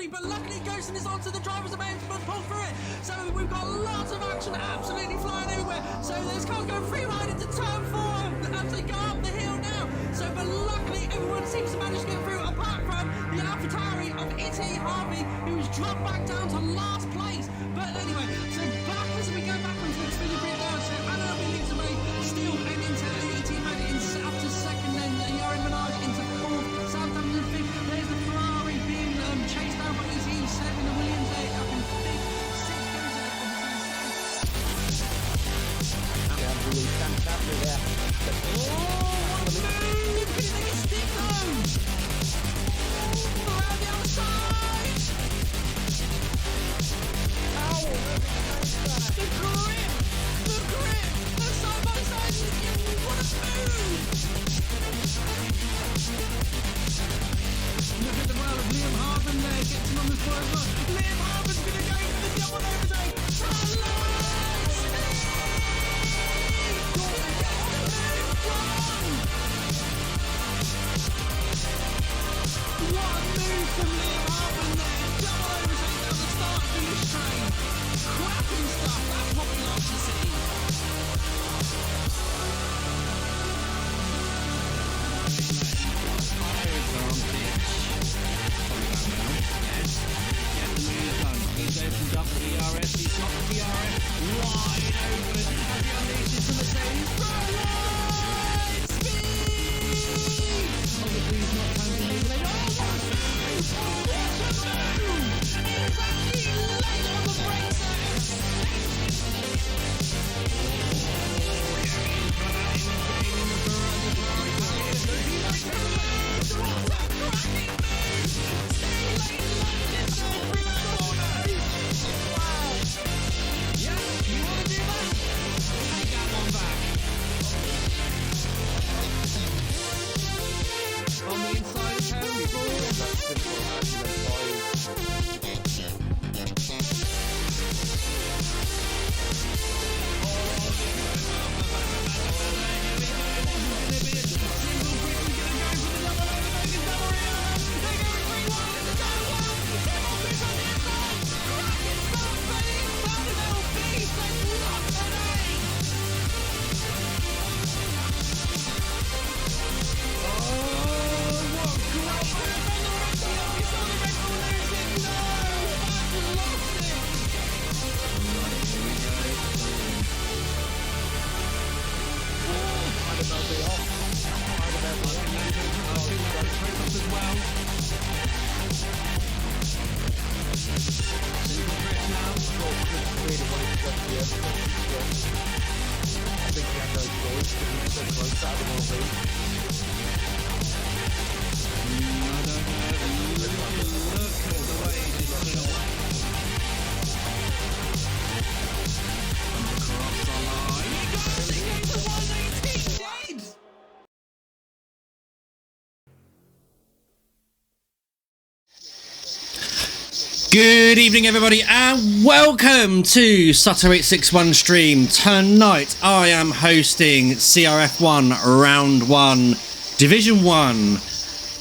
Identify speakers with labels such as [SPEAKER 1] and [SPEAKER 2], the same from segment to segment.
[SPEAKER 1] Harvey, but luckily Ghost is onto the driver's event, but pull through it. So we've got lots of action absolutely flying everywhere. So this car's going free ride into turn 4 as they go up the hill now. So, but luckily everyone seems to manage to get through, apart from the AlphaTauri of Itty Harvey, who's dropped back down to last place. But anyway, so back as we go back onto the Xfinity grid now. So Anna leads away, still aiming to Itty up to second, then Yarin Minaj into fourth, Southampton fifth. There's the Ferrari being chased down by Itty, seven, the Williams there up in fifth, six goes
[SPEAKER 2] Really fantastic there.
[SPEAKER 1] what a move! Can he make it stick though? Around the other side! The grip! The side by side, what a move! Look at the world of Liam Harvin there, gets him on the floor as well. Liam Harvin's gonna go for the double overtake. What a move from Liam Harvin there. Double overtake down the start finish train. Cracking stuff, that's what we love to see.
[SPEAKER 3] He's opened up the DRS, he's got the DRS wide open as he unleashes the Mercedes.
[SPEAKER 1] Right speed!
[SPEAKER 3] Obviously he's not trying to manipulate. Oh, what a move!
[SPEAKER 1] He's actually late on the brakes there.
[SPEAKER 3] On the inside, Terry
[SPEAKER 4] Good evening everybody and welcome to Sutter 861 stream. Tonight I am hosting CRF1 Round 1 Division 1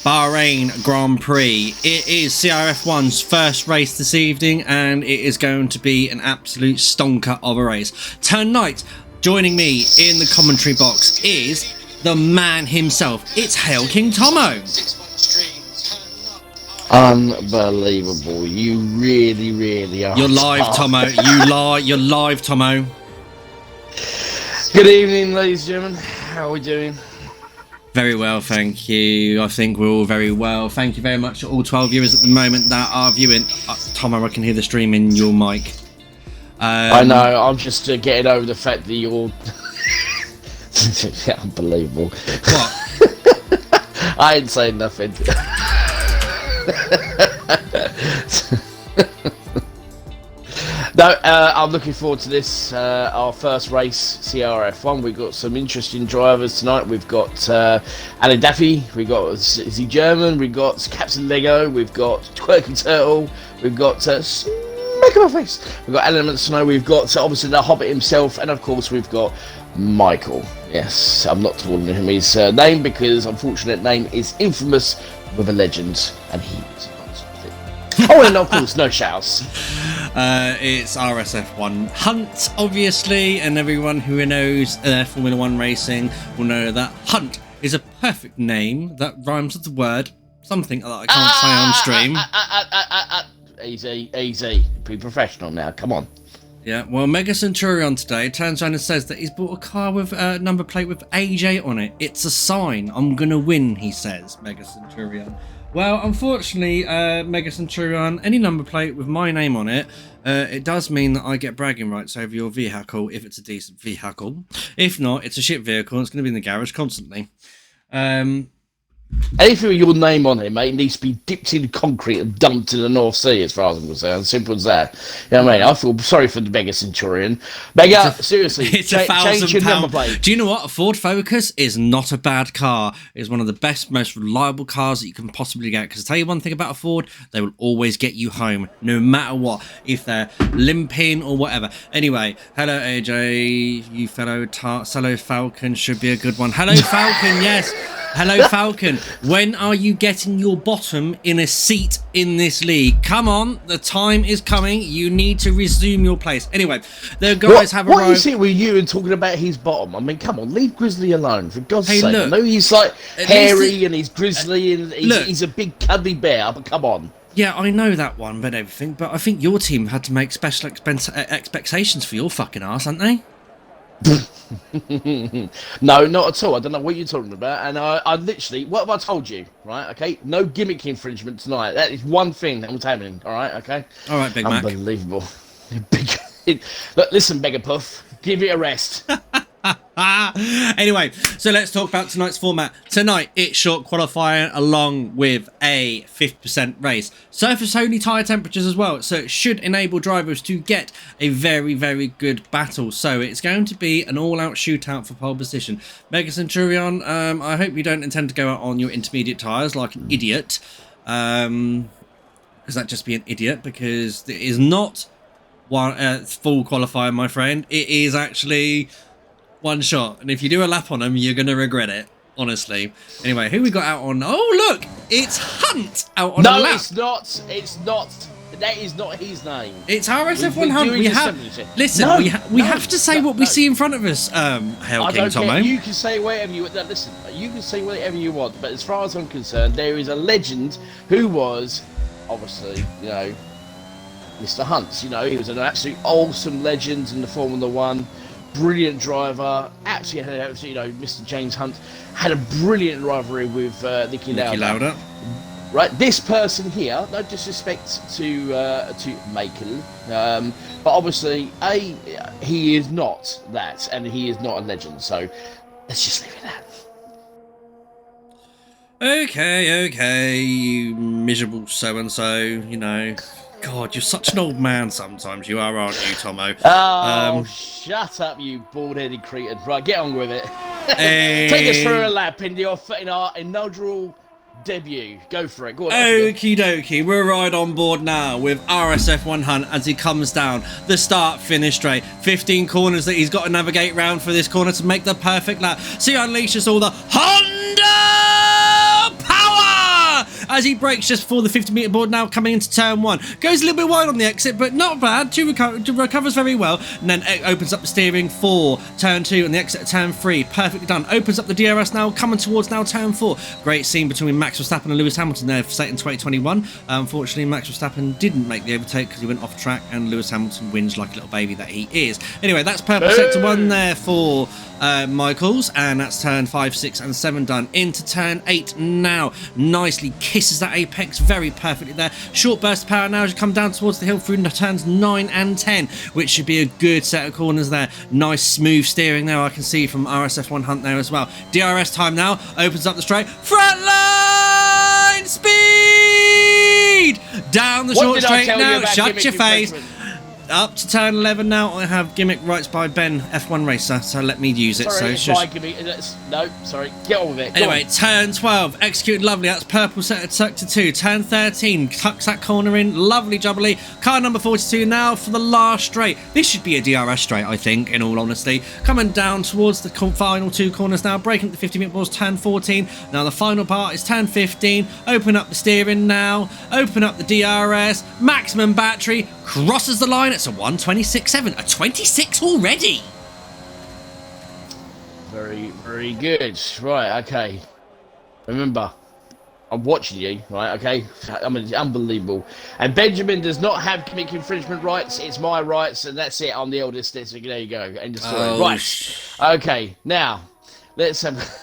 [SPEAKER 4] Bahrain Grand Prix. It is CRF1's first race this evening and it is going to be an absolute stonker of a race. Tonight joining me in the commentary box is the man himself. It's Hail King Tomo.
[SPEAKER 2] Unbelievable. You really are.
[SPEAKER 4] You're live, Tomo. You're live, Tomo.
[SPEAKER 2] Good evening, ladies and gentlemen. How are we doing?
[SPEAKER 4] Very well, thank you. I think we're all very well. Thank you very much to all 12 viewers at the moment that are viewing. Tomo, I can hear the stream in your mic.
[SPEAKER 2] I know. I'm just getting over the fact that you're unbelievable.
[SPEAKER 4] What?
[SPEAKER 2] I ain't saying nothing. No, I'm looking forward to this, our first race, CRF1. We've got some interesting drivers tonight. We've got Alan Daffy, we've got Izzy German, we've got Captain Lego, we've got Quirky Turtle, we've got Smack My Face, we've got Element Snow, we've got obviously the Hobbit himself, and of course we've got Michael. Yes, I'm not calling him his name because unfortunate name is infamous with a legend, and he was a nonsense. Oh, and of course, no shouts.
[SPEAKER 4] It's RSF1 Hunt, obviously, and everyone who knows Formula 1 racing will know that Hunt is a perfect name that rhymes with the word something that I can't say on stream.
[SPEAKER 2] Easy. Be professional now, come on.
[SPEAKER 4] Yeah, well, Mega Centurion today turns around and says that he's bought a car with a number plate with AJ on it. It's a sign. I'm going to win, he says, Mega Centurion. Well, unfortunately, Mega Centurion, any number plate with my name on it, it does mean that I get bragging rights over your vehicle if it's a decent vehicle. If not, it's a shit vehicle and it's going to be in the garage constantly.
[SPEAKER 2] Anything with your name on it, mate, needs to be dipped in concrete and dumped in the North Sea, as far as I'm concerned. Simple as that. You know what I mean? I feel sorry for the Mega Centurion. Mega, seriously,
[SPEAKER 4] it's
[SPEAKER 2] change your number plate.
[SPEAKER 4] Do you know what? A Ford Focus is not a bad car. It's one of the best, most reliable cars that you can possibly get. Because I tell you one thing about a Ford, they will always get you home, no matter what, if they're limping or whatever. Anyway, hello AJ, you fellow Falcon should be a good one. Hello Falcon, yes. Hello, Falcon. When are you getting your bottom in a seat in this league? Come on, the time is coming. You need to resume your place. Anyway, the guys have arrived.
[SPEAKER 2] What is it with you and talking about his bottom? I mean, come on, leave Grizzly alone, for God's sake.
[SPEAKER 4] Look,
[SPEAKER 2] I know he's like hairy and he's grizzly and he's a big cuddly bear, but come on.
[SPEAKER 4] Yeah, I know that one, but everything. But I think your team had to make special expectations for your fucking ass, haven't they?
[SPEAKER 2] No, not at all. I don't know what you're talking about. And I literally, what have I told you? Right, okay? No gimmick infringement tonight. That is one thing that was happening. All right, okay?
[SPEAKER 4] All right, Big Mac.
[SPEAKER 2] Unbelievable. Look, listen, Mega Puff, give it a rest.
[SPEAKER 4] Anyway, so let's talk about tonight's format. Tonight, it's short qualifying along with a 50% race. Surface only tyre temperatures as well, so it should enable drivers to get a very, very good battle. So it's going to be an all-out shootout for pole position. Mega Centurion, I hope you don't intend to go out on your intermediate tyres like an idiot. Because that'd just be an idiot, because it is not one full qualifying, my friend. It is actually one shot, and if you do a lap on them, you're gonna regret it, honestly. Anyway, who we got out on? Oh look, it's Hunt out on a lap.
[SPEAKER 2] No, it's not. That is not his name.
[SPEAKER 4] It's RSF1 Hunt. We have listen. No, we have to say what we see in front of us. Hail King Tomo.
[SPEAKER 2] You can say whatever you want. Listen, you can say whatever you want, but as far as I'm concerned, there is a legend who was obviously, you know, Mr. Hunt. You know, he was an absolute awesome legend in the Formula 1. Brilliant driver, absolutely, you know, Mr. James Hunt had a brilliant rivalry with Nicky Lauda. Right, this person here, no disrespect to Michael, but obviously, he is not that, and he is not a legend. So let's just leave it at that.
[SPEAKER 4] Okay, you miserable so and so, you know. God, you're such an old man sometimes, you are, aren't you, Tomo?
[SPEAKER 2] Oh, shut up, you bald-headed cretin. Right, get on with it. Take us through a lap in our inaugural debut. Go for it. Go on.
[SPEAKER 4] Okie dokie, we're right on board now with RSF1 Hunt as he comes down the start-finish straight. 15 corners that he's got to navigate round for this corner to make the perfect lap. So he unleashes all the Honda power as he brakes just before the 50-metre board, now coming into turn 1. Goes a little bit wide on the exit, but not bad. Recovers very well, and then opens up the steering for turn 2 and the exit at turn 3. Perfectly done. Opens up the DRS now, coming towards now turn 4. Great scene between Max Verstappen and Lewis Hamilton there for Satan 2021. Unfortunately, Max Verstappen didn't make the overtake because he went off track, and Lewis Hamilton wins like a little baby that he is. Anyway, that's purple sector 1 there for Michaels, and that's turn 5, 6 and 7 done. Into turn 8 now. Nicely kisses that apex very perfectly there. Short burst of power now as you come down towards the hill through turns 9 and 10, which should be a good set of corners there. Nice smooth steering there, I can see from RSF1 Hunt there as well. DRS time now, opens up the straight. Front line speed! Down the short straight now, shut your face. up to turn 11 now. I have gimmick rights by Ben, F1 racer, so let me use it.
[SPEAKER 2] Sorry,
[SPEAKER 4] so
[SPEAKER 2] it's my gimmick. No, sorry. Get on with it. Go
[SPEAKER 4] anyway,
[SPEAKER 2] on.
[SPEAKER 4] turn 12, executed lovely. That's purple sector 2. Turn 13, tucks that corner in, lovely jubbly. Car number 42 now for the last straight. This should be a DRS straight, I think, in all honesty. Coming down towards the final 2 corners now, breaking the 50 balls, turn 14. Now the final part is turn 15. Open up the steering now, open up the DRS, maximum battery, crosses the line. It's a 126.7, a 26 already.
[SPEAKER 2] Very, very good. Right, okay. Remember, I'm watching you, right, okay? I mean, it's unbelievable. And Benjamin does not have gimmick infringement rights. It's my rights, and that's it. I'm the eldest. So there you go. End of story. Right. Okay, now, let's have...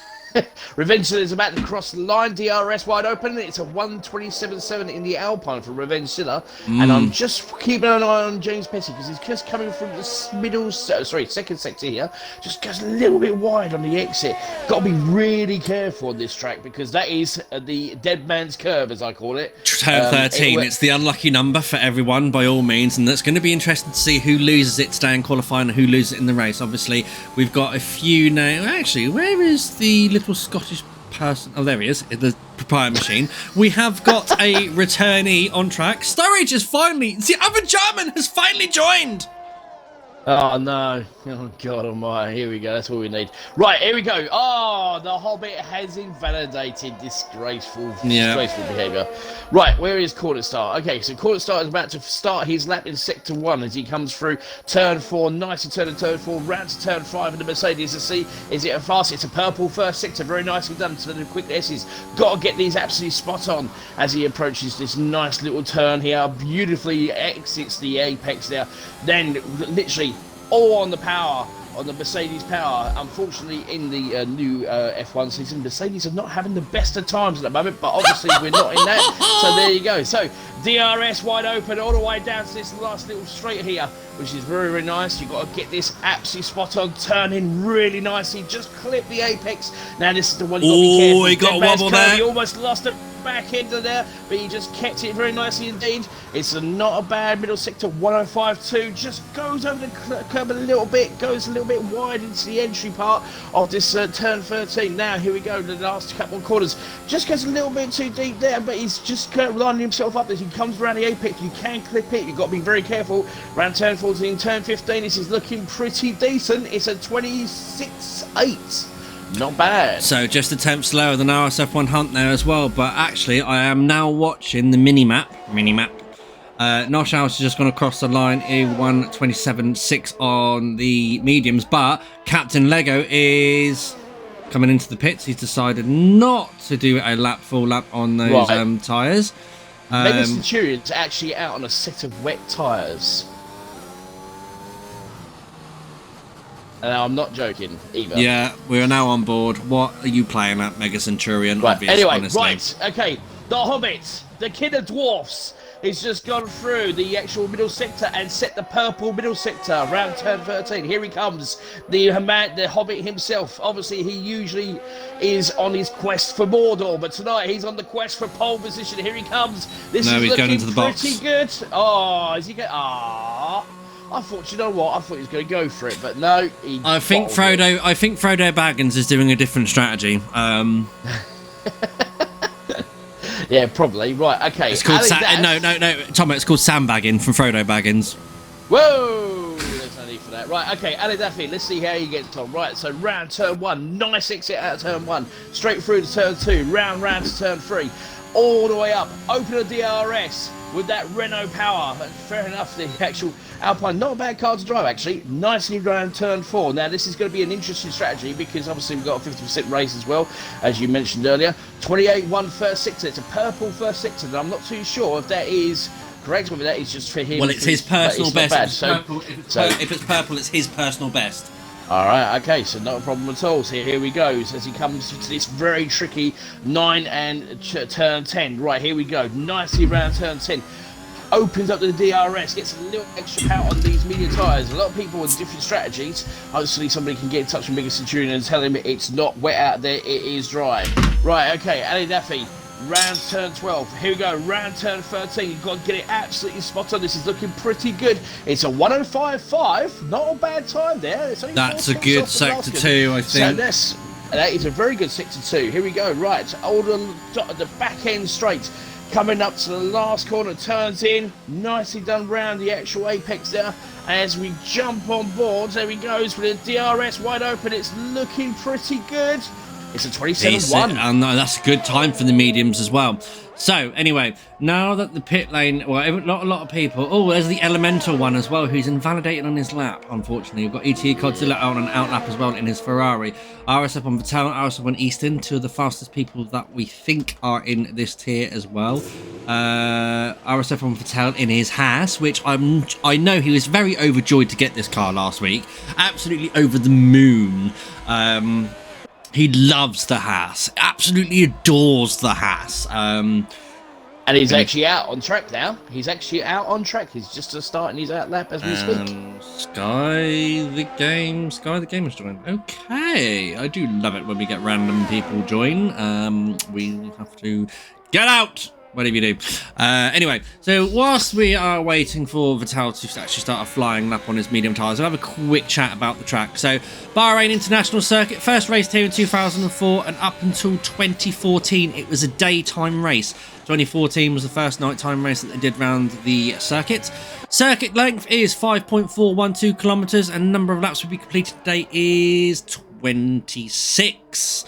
[SPEAKER 2] Revenge Zilla is about to cross the line. DRS wide open. It's a 127.7 in the Alpine for Revenge Zilla. And I'm just keeping an eye on James Petty because he's just coming from the middle, second sector here. Just goes a little bit wide on the exit. Got to be really careful on this track because that is the dead man's curve, as I call it.
[SPEAKER 4] Turn 13. It's the unlucky number for everyone, by all means, and that's going to be interesting to see who loses it today in qualifying and who loses it in the race. Obviously, we've got a few now. Actually, where is the little Scottish person? Oh, there he is, in the proprietor machine. We have got a returnee on track. Sturridge has finally, the other German has finally joined.
[SPEAKER 2] Oh no, oh God almighty, here we go, that's all we need. Right, here we go. Oh, the Hobbit has invalidated. Disgraceful behaviour. Right, where is Cornerstart? Okay, so Cornerstart is about to start his lap in sector 1 as he comes through turn 4, nicely turning turn 4, round to turn 5 in the Mercedes to see, is it a fast? It's a purple first sector, very nicely done to the quick S's. Got to get these absolutely spot on as he approaches this nice little turn here, beautifully exits the apex there, then literally all on the power, on the Mercedes power. Unfortunately, in the new F1 season, Mercedes are not having the best of times at the moment, but obviously we're not in that. So there you go. So DRS wide open all the way down to this last little straight here, which is very, very nice. You've got to get this absolutely spot on, turn in really nicely, just clip the apex. Now this is the one you've got to be careful.
[SPEAKER 4] He got a wobble there.
[SPEAKER 2] He almost lost it back into there, but he just kept it very nicely indeed. It's not a bad middle sector, 105.2, just goes over the curb a little bit, goes a little bit wide into the entry part of this turn 13. Now here we go, the last couple of corners, just goes a little bit too deep there, but he's just lining himself up as he comes around the apex. You can clip it, you've got to be very careful. Around turn 14, turn 15, this is looking pretty decent. It's a 26.8. Not bad. So just a tenth slower than RSF1 Hunt there as well. But actually, I am now watching the mini-map. Nosh House is just going to cross the line in 127.6 on the mediums. But Captain Lego is coming into the pits. He's decided not to do a full lap on those tyres. Mega Centurion's actually out on a set of wet tyres. And I'm not joking either.
[SPEAKER 4] Yeah, we are now on board. What are you playing at, Mega Centurion?
[SPEAKER 2] Right, anyway,
[SPEAKER 4] honestly.
[SPEAKER 2] right, okay. The Hobbit, the Kid of Dwarfs, has just gone through the actual middle sector and set the purple middle sector around turn 13. Here he comes, the Hobbit himself. Obviously, he usually is on his quest for Mordor, but tonight he's on the quest for pole position. Here he comes. This is looking
[SPEAKER 4] into the box.
[SPEAKER 2] pretty good. Oh, is he going? Ah. I thought, you know what? I thought he was going to go for it, but no.
[SPEAKER 4] I think Frodo Baggins is doing a different strategy.
[SPEAKER 2] Yeah, probably. Right. Okay.
[SPEAKER 4] It's called no, Tom. It's called sandbagging from Frodo Baggins.
[SPEAKER 2] Whoa! There's no need for that. Right. Okay. Ali Daffy. Let's see how he gets on. Right. So round turn 1, nice exit out of turn 1, straight through to turn 2, round to turn 3, all the way up. Open a DRS with that Renault power. Fair enough. The actual Alpine, not a bad car to drive actually. Nicely round turn 4. Now this is going to be an interesting strategy because obviously we've got a 50% race as well, as you mentioned earlier. 28.1 first sector. It's a purple first sector, and I'm not too sure if that is correct, whether that is just for him.
[SPEAKER 4] Well, it's his personal best.
[SPEAKER 2] If
[SPEAKER 4] it's purple, it's his personal best.
[SPEAKER 2] All right, okay, so not a problem at all. So here we go as he comes to this very tricky 9 and turn 10. Right, here we go. Nicely round turn 10. Opens up the DRS, gets a little extra power on these medium tyres. A lot of people with different strategies. Hopefully somebody can get in touch with Mega Centurion and tell him it's not wet out there, it is dry. Right, okay, Ali Daffy. round turn 12. Here we go, round turn 13. You've got to get it absolutely spot on. This is looking pretty good. It's a 105.5. Not a bad time there. It's only
[SPEAKER 4] That's a
[SPEAKER 2] 4
[SPEAKER 4] good
[SPEAKER 2] tenths off the
[SPEAKER 4] sector 2, I think.
[SPEAKER 2] So that is a very good sector 2. Here we go. Right, the back end straight. Coming up to the last corner, turns in. Nicely done round the actual apex there. As we jump on board, there he goes with the DRS wide open. It's looking pretty good. It's a 27.1.
[SPEAKER 4] No, that's a good time for the mediums as well. So, anyway, now that the pit lane... Well, not a lot of people... Oh, there's the Elemental one as well, who's invalidated on his lap, unfortunately. We've got ET Godzilla on an outlap as well in his Ferrari. RS up on Vettel, RS up on Easton, two of the fastest people that we think are in this tier as well. RS up on Vettel in his Haas, which I know he was very overjoyed to get this car last week. Absolutely over the moon. He loves the Haas, absolutely adores the Haas.
[SPEAKER 2] And he's actually out on track now. He's actually out on track. He's just starting his out lap as we speak.
[SPEAKER 4] Sky the Game has joined. Okay, I do love it when we get random people join. We have to get out. Whatever you do. Anyway, so whilst we are waiting for Vettel to actually start a flying lap on his medium tyres, I'll have a quick chat about the track. So, Bahrain International Circuit, first raced here in 2004, and up until 2014, it was a daytime race. 2014 was the first nighttime race that they did round the circuit. Circuit length is 5.412 kilometres, and number of laps will be completed today is 26.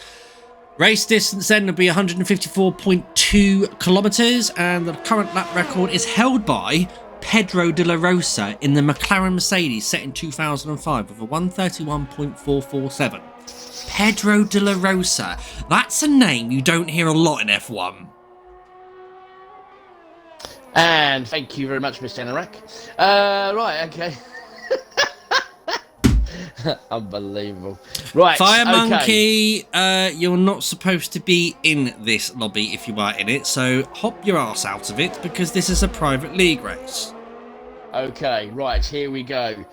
[SPEAKER 4] Race distance then will be 154.2 kilometres, and the current lap record is held by Pedro de la Rosa in the McLaren Mercedes set in 2005 with a 131.447. Pedro de la Rosa. That's a name you don't hear a lot in F1.
[SPEAKER 2] And thank you very much, Mr. Anorak. Right, okay. Unbelievable. Right,
[SPEAKER 4] Fire
[SPEAKER 2] okay.
[SPEAKER 4] Monkey, you're not supposed to be in this lobby if you are in it, so hop your ass out of it because this is a private league race.
[SPEAKER 2] Okay, right, here we go.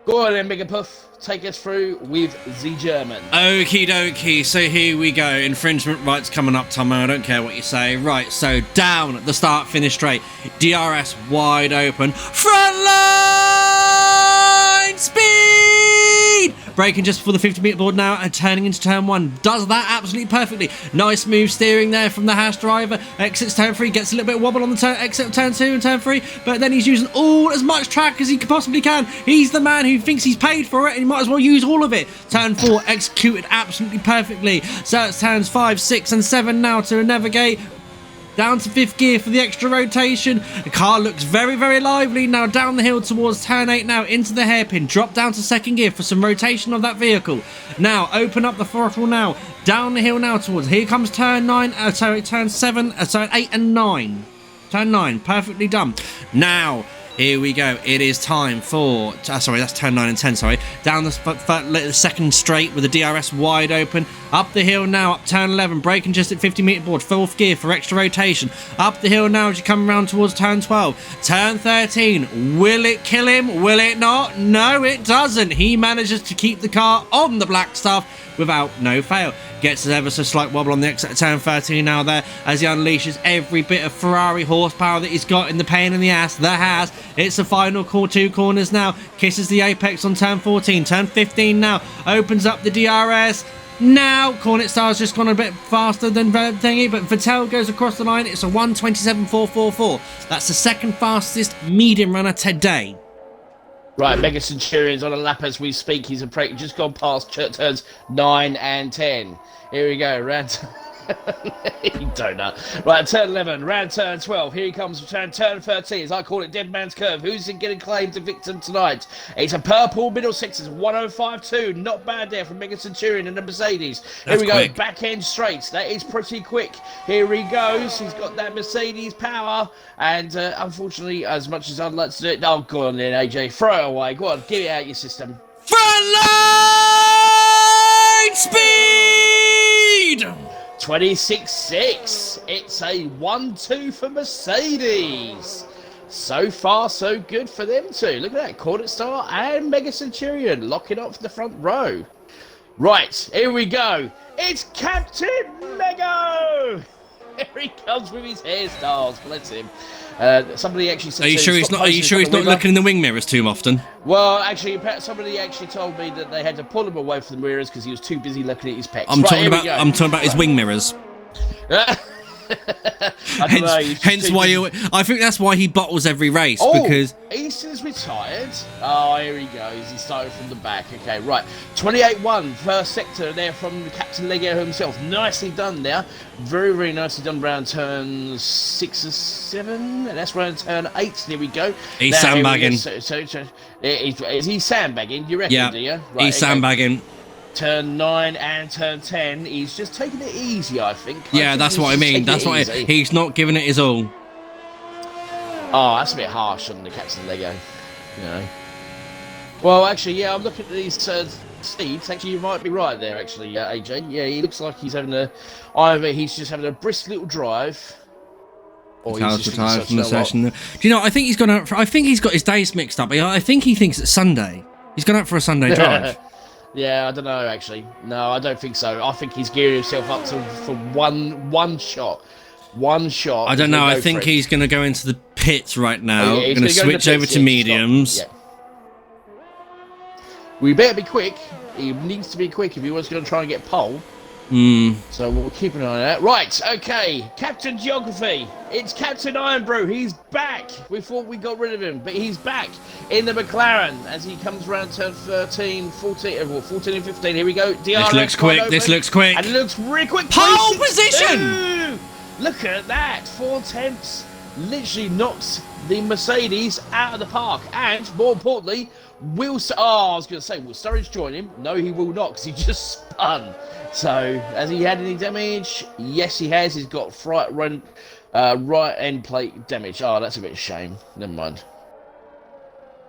[SPEAKER 2] Go on then, Megapuff. Take us through with the German.
[SPEAKER 4] Okie dokie, so here we go. Infringement rights coming up, Tomo. I don't care what you say. Right, so down at the start, finish straight. DRS wide open. Front line speed! Braking just before the 50-metre board now and turning into turn 1. Does that absolutely perfectly. Nice move steering there from the Haas driver. Exits turn 3, gets a little bit of wobble on the exit of turn 2 and turn 3, but then he's using as much track as he possibly can. He's the man who thinks he's paid for it and he might as well use all of it. Turn 4 executed absolutely perfectly. So it's turns 5, 6 and 7 now to navigate. Down to 5th gear for the extra rotation. The car looks very, very lively. Now down the hill towards turn 8 now into the hairpin. Drop down to 2nd gear for some rotation of that vehicle. Now open up the throttle now. Down the hill now towards. Here comes turn 9. Turn 7. 8 and 9. Turn 9. Perfectly done. Now. Here we go. It is time for... sorry, that's turn 9 and 10, sorry. Down the second straight with the DRS wide open. Up the hill now, up turn 11. Braking just at 50-metre board. 4th gear for extra rotation. Up the hill now as you come around towards turn 12. Turn 13. Will it kill him? Will it not? No, it doesn't. He manages to keep the car on the black stuff without no fail. Gets ever so slight wobble on the exit of turn 13 now there as he unleashes every bit of Ferrari horsepower that he's got in the pain in the ass. The Haas. It's the final 2 corners now. Kisses the apex on turn 14. Turn 15 now. Opens up the DRS. Now, Cornet Star's just gone a bit faster than thingy, but Vettel goes across the line. It's a 1:27.444. That's the second fastest medium runner today.
[SPEAKER 2] Right, Mega Centurion's on a lap as we speak. He's just gone past turns 9 and 10. Here we go, round... You donut. Right, turn 11, round turn 12. Here he comes, turn 13, as I call it, Dead Man's Curve. Who's getting claimed to victim tonight? It's a purple middle sixes, 105.2. Not bad there from Mega Centurion and the Mercedes. Here we go, back end straight. That is pretty quick. Here he goes. He's got that Mercedes power. And unfortunately, as much as I'd like to do it, oh, go on then, AJ. Throw it away. Go on, get it out of your system.
[SPEAKER 4] Frontline speed!
[SPEAKER 2] 26.6. It's a 1-2 for Mercedes. So far, so good for them too. Look at that. Cornet Star and Mega Centurion locking up for the front row. Right, here we go. It's Captain Mego. There he comes with his hairstyles. Bless him. Somebody actually said,
[SPEAKER 4] Are you
[SPEAKER 2] to
[SPEAKER 4] sure
[SPEAKER 2] him,
[SPEAKER 4] he's
[SPEAKER 2] "Stop
[SPEAKER 4] not? Are you
[SPEAKER 2] posting
[SPEAKER 4] sure
[SPEAKER 2] in
[SPEAKER 4] he's
[SPEAKER 2] front
[SPEAKER 4] not
[SPEAKER 2] of the
[SPEAKER 4] looking in the wing mirrors too often?
[SPEAKER 2] Well, actually, somebody actually told me that they had to pull him away from the mirrors because he was too busy looking at his pecs.
[SPEAKER 4] I'm talking
[SPEAKER 2] here we
[SPEAKER 4] about.
[SPEAKER 2] go.
[SPEAKER 4] I'm talking about his wing mirrors.
[SPEAKER 2] I don't know.
[SPEAKER 4] Hence why I think that's why he bottles every race because
[SPEAKER 2] Easton's retired. Oh, here he goes. He started from the back. Okay, right. 28-1, first sector there from Captain Lego himself. Nicely done there. Very, very nicely done round turn 6 or 7. And that's round turn 8. There we go.
[SPEAKER 4] He's
[SPEAKER 2] now,
[SPEAKER 4] sandbagging.
[SPEAKER 2] Is he sandbagging? Do you reckon,
[SPEAKER 4] yeah,
[SPEAKER 2] do you? Right,
[SPEAKER 4] he's
[SPEAKER 2] okay.
[SPEAKER 4] sandbagging.
[SPEAKER 2] Turn 9 and turn 10, he's just taking it easy, I think.
[SPEAKER 4] Yeah, that's what I mean. That's why he's not giving it his all.
[SPEAKER 2] Oh, that's a bit harsh on the Captain Lego, you know. Well, actually, yeah, I'm looking at these speeds. Actually, you might be right there, actually, AJ. Yeah, he looks like he's having either he's just having a brisk little drive, or he's just
[SPEAKER 4] retired from the session. Do you know? I think he's gone out. I think he's got his days mixed up. I think he thinks it's Sunday. He's gone out for a Sunday drive.
[SPEAKER 2] Yeah, I don't know, actually. No, I don't think so. I think he's gearing himself up for one shot. One shot.
[SPEAKER 4] I don't know. I think he's going to go into the pits right now.
[SPEAKER 2] Oh, yeah,
[SPEAKER 4] going to switch over to mediums.
[SPEAKER 2] Yeah. We better be quick. He needs to be quick if he was going to try and get pole. So we'll keep an eye on that. Right, okay. Captain Geography. It's Captain Ironbrew. He's back. We thought we got rid of him, but he's back in the McLaren as he comes around turn 13, 14, well, 14 and 15. Here we go. DRS
[SPEAKER 4] This looks quick. This looks quick.
[SPEAKER 2] And it looks really quick.
[SPEAKER 4] Pole position!
[SPEAKER 2] Ooh, look at that. 4 tenths. Literally knocks the Mercedes out of the park. And, more importantly, I was going to say, will Sturridge join him? No, he will not, because he just spun. So, has he had any damage? Yes, he has. He's got right end plate damage. Oh, that's a bit of a shame. Never mind.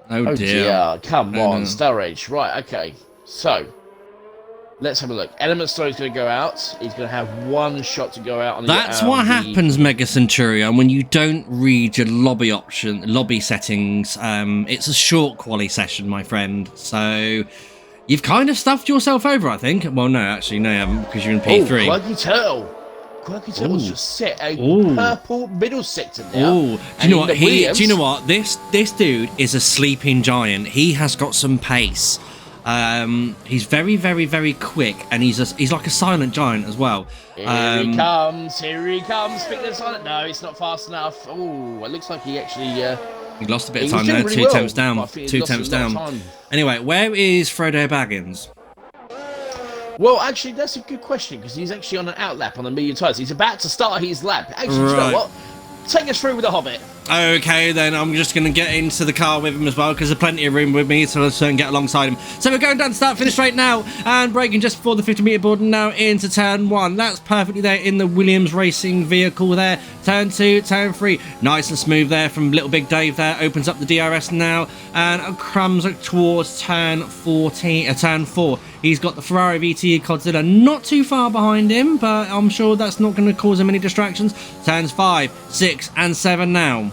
[SPEAKER 4] Oh dear.
[SPEAKER 2] Come on, Sturridge. Right, okay. So, let's have a look. Element Story's going to go out. He's going to have one shot to go out.
[SPEAKER 4] That's what happens, Mega Centurion, when you don't read your lobby settings. It's a short quali session, my friend. So you've kind of stuffed yourself over, I think. Well, no, actually, no, you haven't, because you're in P3.
[SPEAKER 2] Quirky Turtle. Quirky Turtle's just set a purple middle sector now.
[SPEAKER 4] Do you know what? Do you know what? This dude is a sleeping giant. He has got some pace. He's very, very, very quick, and he's like a silent giant as well.
[SPEAKER 2] Here he comes. Speaking of silent, no, it's not fast enough. Oh, it looks like he actually.
[SPEAKER 4] He lost a bit of time there. Really 2 temps down. 2 temps down. Anyway, where is Frodo Baggins?
[SPEAKER 2] Well, actually, that's a good question because he's actually on an outlap on the medium tyres. He's about to start his lap. Actually, you know what? Take us through with the Hobbit.
[SPEAKER 4] Okay, then I'm just going to get into the car with him as well because there's plenty of room with me so I can get alongside him. So we're going down to start-finish right now and braking just before the 50-metre board and now into turn 1. That's perfectly there in the Williams Racing vehicle there. Turn 2, turn 3. Nice and smooth there from Little Big Dave there. Opens up the DRS now and comes towards turn 4. He's got the Ferrari VT Godzilla not too far behind him, but I'm sure that's not going to cause him any distractions. Turns 5, 6 and 7 now.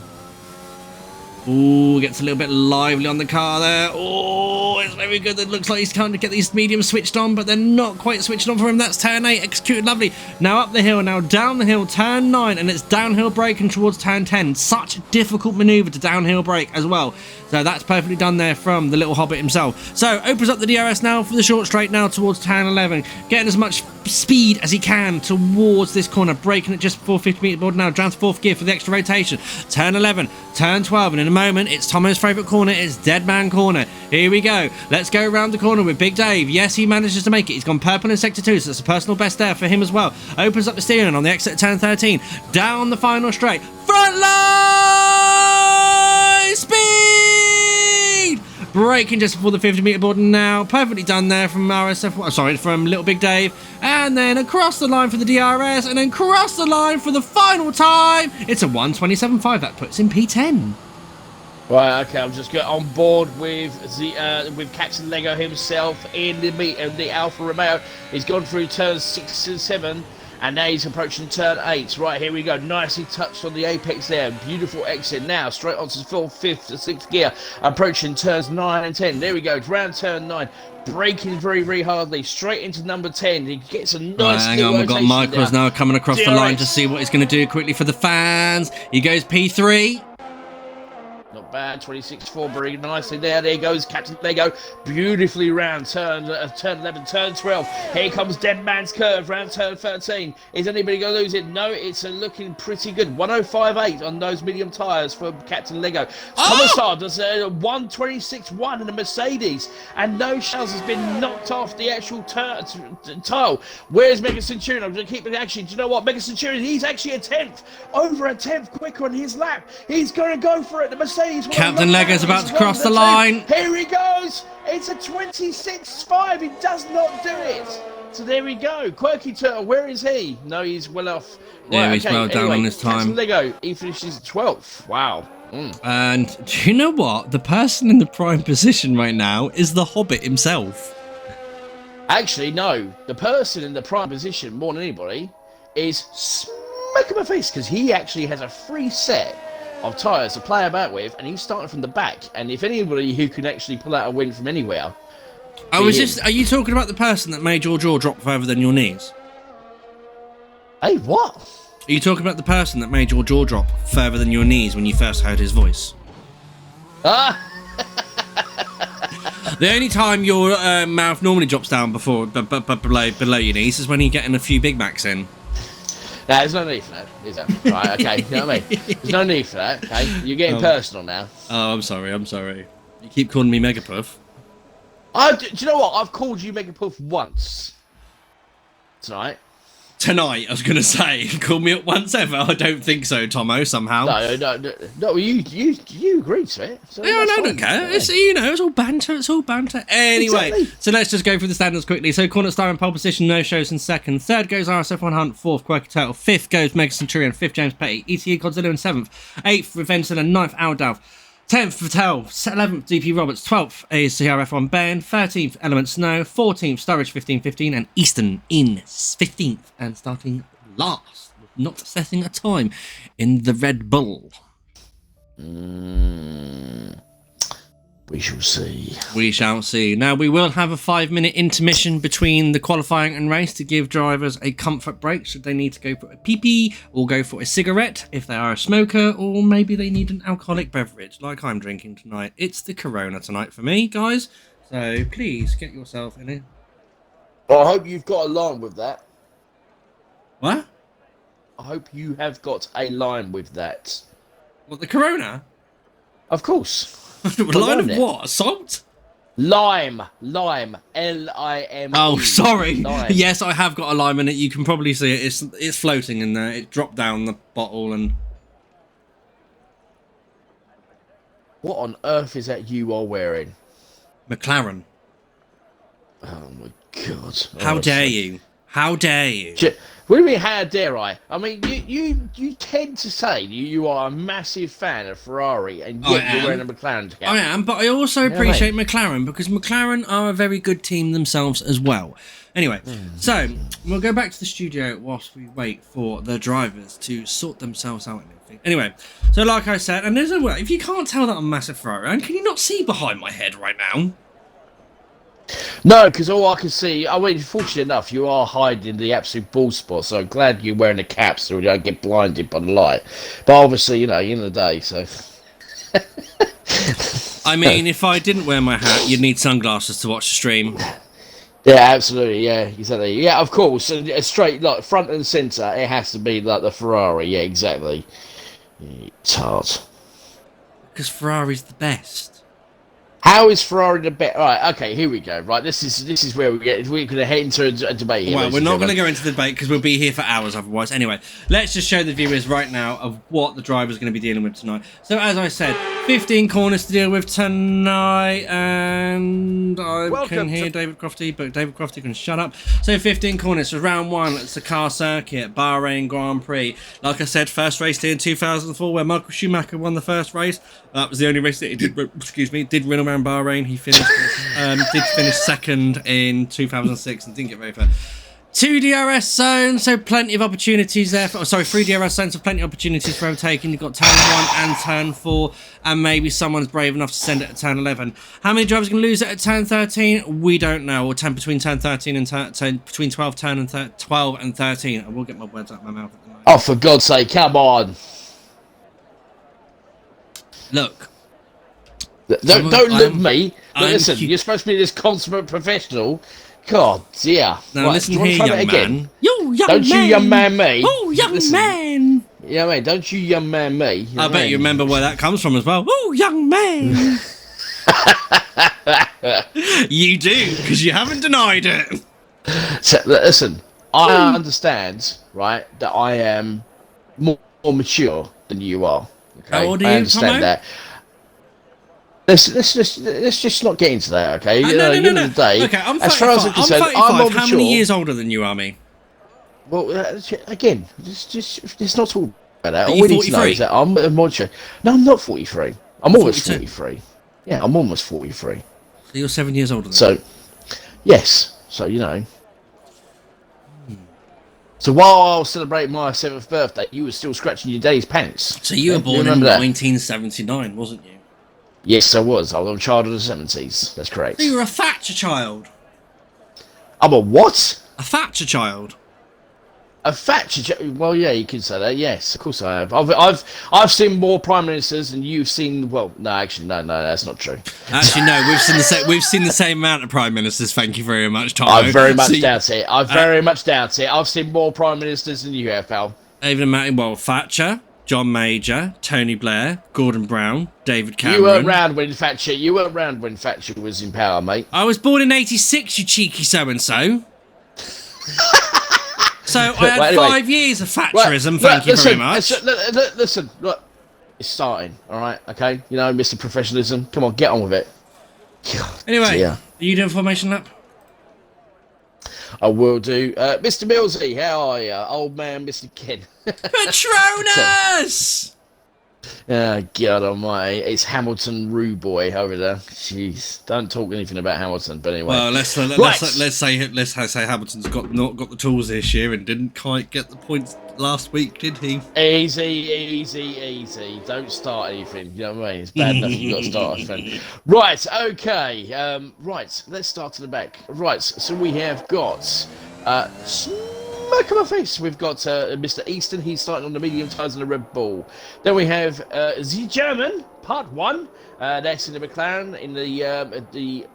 [SPEAKER 4] Ooh, gets a little bit lively on the car there. Oh, it's very good. It looks like he's trying to get these mediums switched on, but they're not quite switched on for him. That's turn 8, executed lovely. Now up the hill, now down the hill, turn 9, and it's downhill braking towards turn 10. Such a difficult manoeuvre to downhill brake as well. So that's perfectly done there from the little Hobbit himself. So opens up the DRS now for the short straight now towards turn 11. Getting as much speed as he can towards this corner. Braking it just before 50-metre board now. Down to 4th gear for the extra rotation. Turn 11, turn 12, and in a moment, it's Tomo's favourite corner. It's Dead Man Corner. Here we go. Let's go around the corner with Big Dave. Yes, he manages to make it. He's gone purple in sector 2, so it's a personal best there for him as well. Opens up the steering on the exit at turn 13. Down the final straight. Front line speed! Braking just before the 50-metre board now. Perfectly done there from from Little Big Dave. And then across the line for the DRS, and then cross the line for the final time. It's a 1:27.5. That puts him P10.
[SPEAKER 2] Right, okay, I'm just getting on board with with Captain Lego himself in the Alfa Romeo. He's gone through turns 6 and 7. And now he's approaching turn 8. Right, here we go. Nicely touched on the apex there. Beautiful exit now. Straight onto the 4th, 5th, 6th gear. Approaching turns 9 and 10. There we go. Round turn 9. Braking very, very hardly. Straight into number 10. He gets a nice
[SPEAKER 4] hang on, we've got Michaels now coming across the line to see what he's going to do quickly for the fans. He goes P3.
[SPEAKER 2] Not bad, 26-4, very nicely there. There goes Captain Lego, beautifully round turn 11, turn 12. Here comes Dead Man's Curve, round turn 13. Is anybody going to lose it? No, it's looking pretty good. 105.8 on those medium tyres for Captain Lego. Commissar does 126.1 in the Mercedes, and No Shells has been knocked off the actual tile. Where's Mega Centurion? I'm going to keep it actually. Do you know what? Mega Centurion, he's actually a 10th, over a 10th quicker on his lap. He's going to go for it. The Mercedes.
[SPEAKER 4] Captain Lego's about to cross the line.
[SPEAKER 2] Here he goes. It's a 26.5. He does not do it. So there we go. Quirky Turtle, where is he? No, he's well off.
[SPEAKER 4] Yeah, he's well down on his time.
[SPEAKER 2] Captain Lego, he finishes 12th. Wow.
[SPEAKER 4] And do you know what? The person in the prime position right now is the Hobbit himself.
[SPEAKER 2] Actually, no. The person in the prime position, more than anybody, is Smack him a face, because he actually has a free set of tyres to play about with, and he's starting from the back. And if anybody who can actually pull out a win from anywhere,
[SPEAKER 4] are you talking about the person that made your jaw drop further than your knees?
[SPEAKER 2] Hey, what?
[SPEAKER 4] Are you talking about the person that made your jaw drop further than your knees when you first heard his voice?
[SPEAKER 2] Ah!
[SPEAKER 4] The only time your mouth normally drops down below your knees is when you're getting a few Big Macs in.
[SPEAKER 2] No, there's no need for that, is there? Right, okay, you know what I mean? There's no need for that, okay? You're getting personal now.
[SPEAKER 4] Oh, I'm sorry. You keep calling me Megapuff.
[SPEAKER 2] Do you know what? I've called you Megapuff once tonight.
[SPEAKER 4] Tonight, I was going to say, you called me up once ever. I don't think so, Tomo, somehow.
[SPEAKER 2] No, you agreed to it. So
[SPEAKER 4] yeah, I don't care. It's, it's all banter. Anyway,
[SPEAKER 2] Exactly.
[SPEAKER 4] So let's just go through the standards quickly. So, Corner Star in pole position, No Shows in second. Third goes RSF1 Hunt. Fourth, Quirky Turtle. Fifth goes Mega Centurion. Fifth, James Petty. ETE Godzilla in seventh. Eighth, Revenson, and ninth, Aldalf. 10th, Patel. 11th, DP Roberts. 12th is CRF1 Ben. 13th, Element Snow. 14th, Sturridge 1515. And Easton in 15th. And starting last, not setting a time, in the Red Bull.
[SPEAKER 2] We shall see.
[SPEAKER 4] We shall see. Now, we will have a 5-minute intermission between the qualifying and race to give drivers a comfort break should they need to go for a pee-pee or go for a cigarette if they are a smoker, or maybe they need an alcoholic beverage like I'm drinking tonight. It's the Corona tonight for me, guys. So please get yourself in it.
[SPEAKER 2] Well, I hope you've got a line with that.
[SPEAKER 4] What?
[SPEAKER 2] I hope you have got a line with that.
[SPEAKER 4] What, the Corona?
[SPEAKER 2] Of course.
[SPEAKER 4] Line of what? Salt?
[SPEAKER 2] Lime. L-I-M-E.
[SPEAKER 4] Oh, sorry.
[SPEAKER 2] Lime.
[SPEAKER 4] Yes, I have got a lime in it. You can probably see it. It's floating in there. It dropped down the bottle and...
[SPEAKER 2] What on earth is that you are wearing?
[SPEAKER 4] McLaren.
[SPEAKER 2] Oh, my God.
[SPEAKER 4] How dare you? How dare you?
[SPEAKER 2] What do you mean, how dare I? I mean, you tend to say you are a massive fan of Ferrari, and yet you're wearing a McLaren jacket.
[SPEAKER 4] I am, but I also appreciate McLaren, because McLaren are a very good team themselves as well. Anyway, so we'll go back to the studio whilst we wait for the drivers to sort themselves out and everything. Anyway, so like I said, and there's no way, if you can't tell that I'm a massive Ferrari fan, can you not see behind my head right now?
[SPEAKER 2] No, because all I can see, I mean, fortunately enough, you are hiding the absolute ball spot, so I'm glad you're wearing a cap so you don't get blinded by the light. But obviously, in the day, so...
[SPEAKER 4] I mean, if I didn't wear my hat, you'd need sunglasses to watch the stream.
[SPEAKER 2] Yeah, absolutely, yeah, exactly. Yeah, of course, straight, like, front and centre, it has to be like the Ferrari, yeah, exactly. Tart.
[SPEAKER 4] Because Ferrari's the best.
[SPEAKER 2] How is Ferrari the best? Right, okay, here we go. Right, this is where we're going to head into a debate here.
[SPEAKER 4] Well, we're not going to go into the debate because we'll be here for hours otherwise. Anyway, let's just show the viewers right now of what the driver's going to be dealing with tonight. So, as I said, 15 corners to deal with tonight, and I can hear David Crofty, but David Crofty can shut up. So, 15 corners. So, round one, it's the car circuit, Bahrain Grand Prix. Like I said, first race here in 2004 where Michael Schumacher won the first race. That was the only race that he did win around Bahrain. He finished, did finish second in 2006 and didn't get very far. 2 DRS zones, so plenty of opportunities there. 3 DRS zones, so plenty of opportunities for overtaking. You've got turn 1 and turn 4, and maybe someone's brave enough to send it at turn 11. How many drivers can lose it at turn 13? We don't know. Or between turn 13 and between 12 and 13. I will get my words out of my mouth at the moment.
[SPEAKER 2] Oh, for God's sake, come on.
[SPEAKER 4] Look.
[SPEAKER 2] Don't look at me. Listen, you're supposed to be this consummate professional. God dear.
[SPEAKER 4] Now listen here, young man.
[SPEAKER 2] Don't you young man me.
[SPEAKER 4] Oh, young man.
[SPEAKER 2] Yeah, mate, don't you young man me.
[SPEAKER 4] I bet you remember where that comes from as well. Oh, young man. You do, because you haven't denied it.
[SPEAKER 2] So, listen, I understand, right, that I am more mature than you are. Okay?
[SPEAKER 4] How old are you,
[SPEAKER 2] I understand
[SPEAKER 4] Tomo?
[SPEAKER 2] that. Let's just not get into that, okay?
[SPEAKER 4] No.
[SPEAKER 2] At the end of the day,
[SPEAKER 4] Okay, I'm 35.
[SPEAKER 2] as far as I'm concerned, I'm more
[SPEAKER 4] How
[SPEAKER 2] mature.
[SPEAKER 4] many years older than you are, me?
[SPEAKER 2] Well, again, just not talk about that.
[SPEAKER 4] Are
[SPEAKER 2] All
[SPEAKER 4] you
[SPEAKER 2] we need to know
[SPEAKER 4] 43?
[SPEAKER 2] is that I'm more mature. No, I'm not 43. I'm almost
[SPEAKER 4] 42.
[SPEAKER 2] 43. Yeah, I'm almost 43.
[SPEAKER 4] So you're 7 years older than me.
[SPEAKER 2] So, yes. So, you know. So while I was celebrating my 7th birthday, you were still scratching your daddy's pants.
[SPEAKER 4] So you were
[SPEAKER 2] Yeah,
[SPEAKER 4] born in
[SPEAKER 2] remember that?
[SPEAKER 4] 1979, wasn't you?
[SPEAKER 2] Yes, I was. I was a child of the 70s. That's correct.
[SPEAKER 4] So you were a Thatcher child.
[SPEAKER 2] I'm a what?
[SPEAKER 4] A Thatcher child.
[SPEAKER 2] A Thatcher? Well, yeah, you can say that. Yes, of course I have. I've seen more prime ministers than you've seen. Well, no, actually, no, that's not true.
[SPEAKER 4] Actually, no, we've seen the same amount of prime ministers. Thank you very much, Tom.
[SPEAKER 2] I very much doubt it. I very much doubt it. I've seen more prime ministers than you have, pal.
[SPEAKER 4] Even Thatcher, John Major, Tony Blair, Gordon Brown, David Cameron.
[SPEAKER 2] You weren't round when Thatcher. You weren't round when Thatcher was in power, mate.
[SPEAKER 4] I was born in '86, you cheeky so-and-so. So I had
[SPEAKER 2] anyway.
[SPEAKER 4] 5 years of Thatcherism, thank you very much.
[SPEAKER 2] Listen, look, it's starting, all right, okay? You know, Mr. Professionalism, come on, get on with it. God,
[SPEAKER 4] Anyway,
[SPEAKER 2] dear.
[SPEAKER 4] are you doing formation lap?
[SPEAKER 2] I will do. Mr. Millsy, how are you? Old man, Mr. Ken.
[SPEAKER 4] Patronus!
[SPEAKER 2] Oh, God almighty. It's Hamilton Rue Boy over there. Jeez, don't talk anything about Hamilton, but anyway.
[SPEAKER 4] Well, let's say Hamilton's not got the tools this year and didn't quite get the points last week, did he?
[SPEAKER 2] Easy. Don't start anything. You know what I mean? It's bad enough you've got to start anything. Right, okay. Right, let's start to the back. Right, so we have got... smack in my face. We've got Mr. Easton. He's starting on the medium tyres and the Red Bull. Then we have the German, part 1. That's in the McLaren in the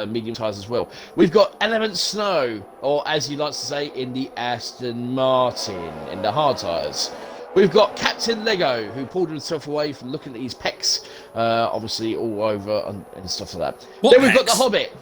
[SPEAKER 2] medium tyres as well. We've got Element Snow, or as you like to say, in the Aston Martin, in the hard tyres. We've got Captain Lego, who pulled himself away from looking at his pecs, obviously all over and stuff like that.
[SPEAKER 4] What
[SPEAKER 2] Then we've got
[SPEAKER 4] pecs?
[SPEAKER 2] the Hobbit.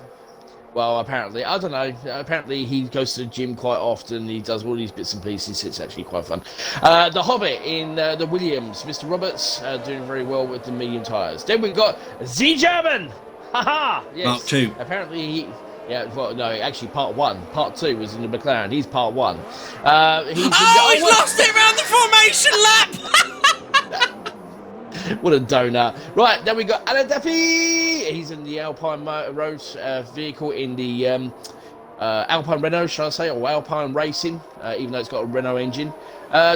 [SPEAKER 2] Well, apparently, I don't know. Apparently, he goes to the gym quite often. He does all these bits and pieces. It's actually quite fun. The Hobbit in the Williams, Mr. Roberts, doing very well with the medium tyres. Then we've got the German. Haha. Yes.
[SPEAKER 4] Mark 2.
[SPEAKER 2] Apparently, well, no, actually, part 1. Part 2 was in the McLaren. He's part 1. He's
[SPEAKER 4] lost it around the formation lap!
[SPEAKER 2] What a donut. Right, then we got Alan Duffy. He's in the Alpine Motor Road vehicle in the Alpine Renault, shall I say, or Alpine Racing, even though it's got a Renault engine.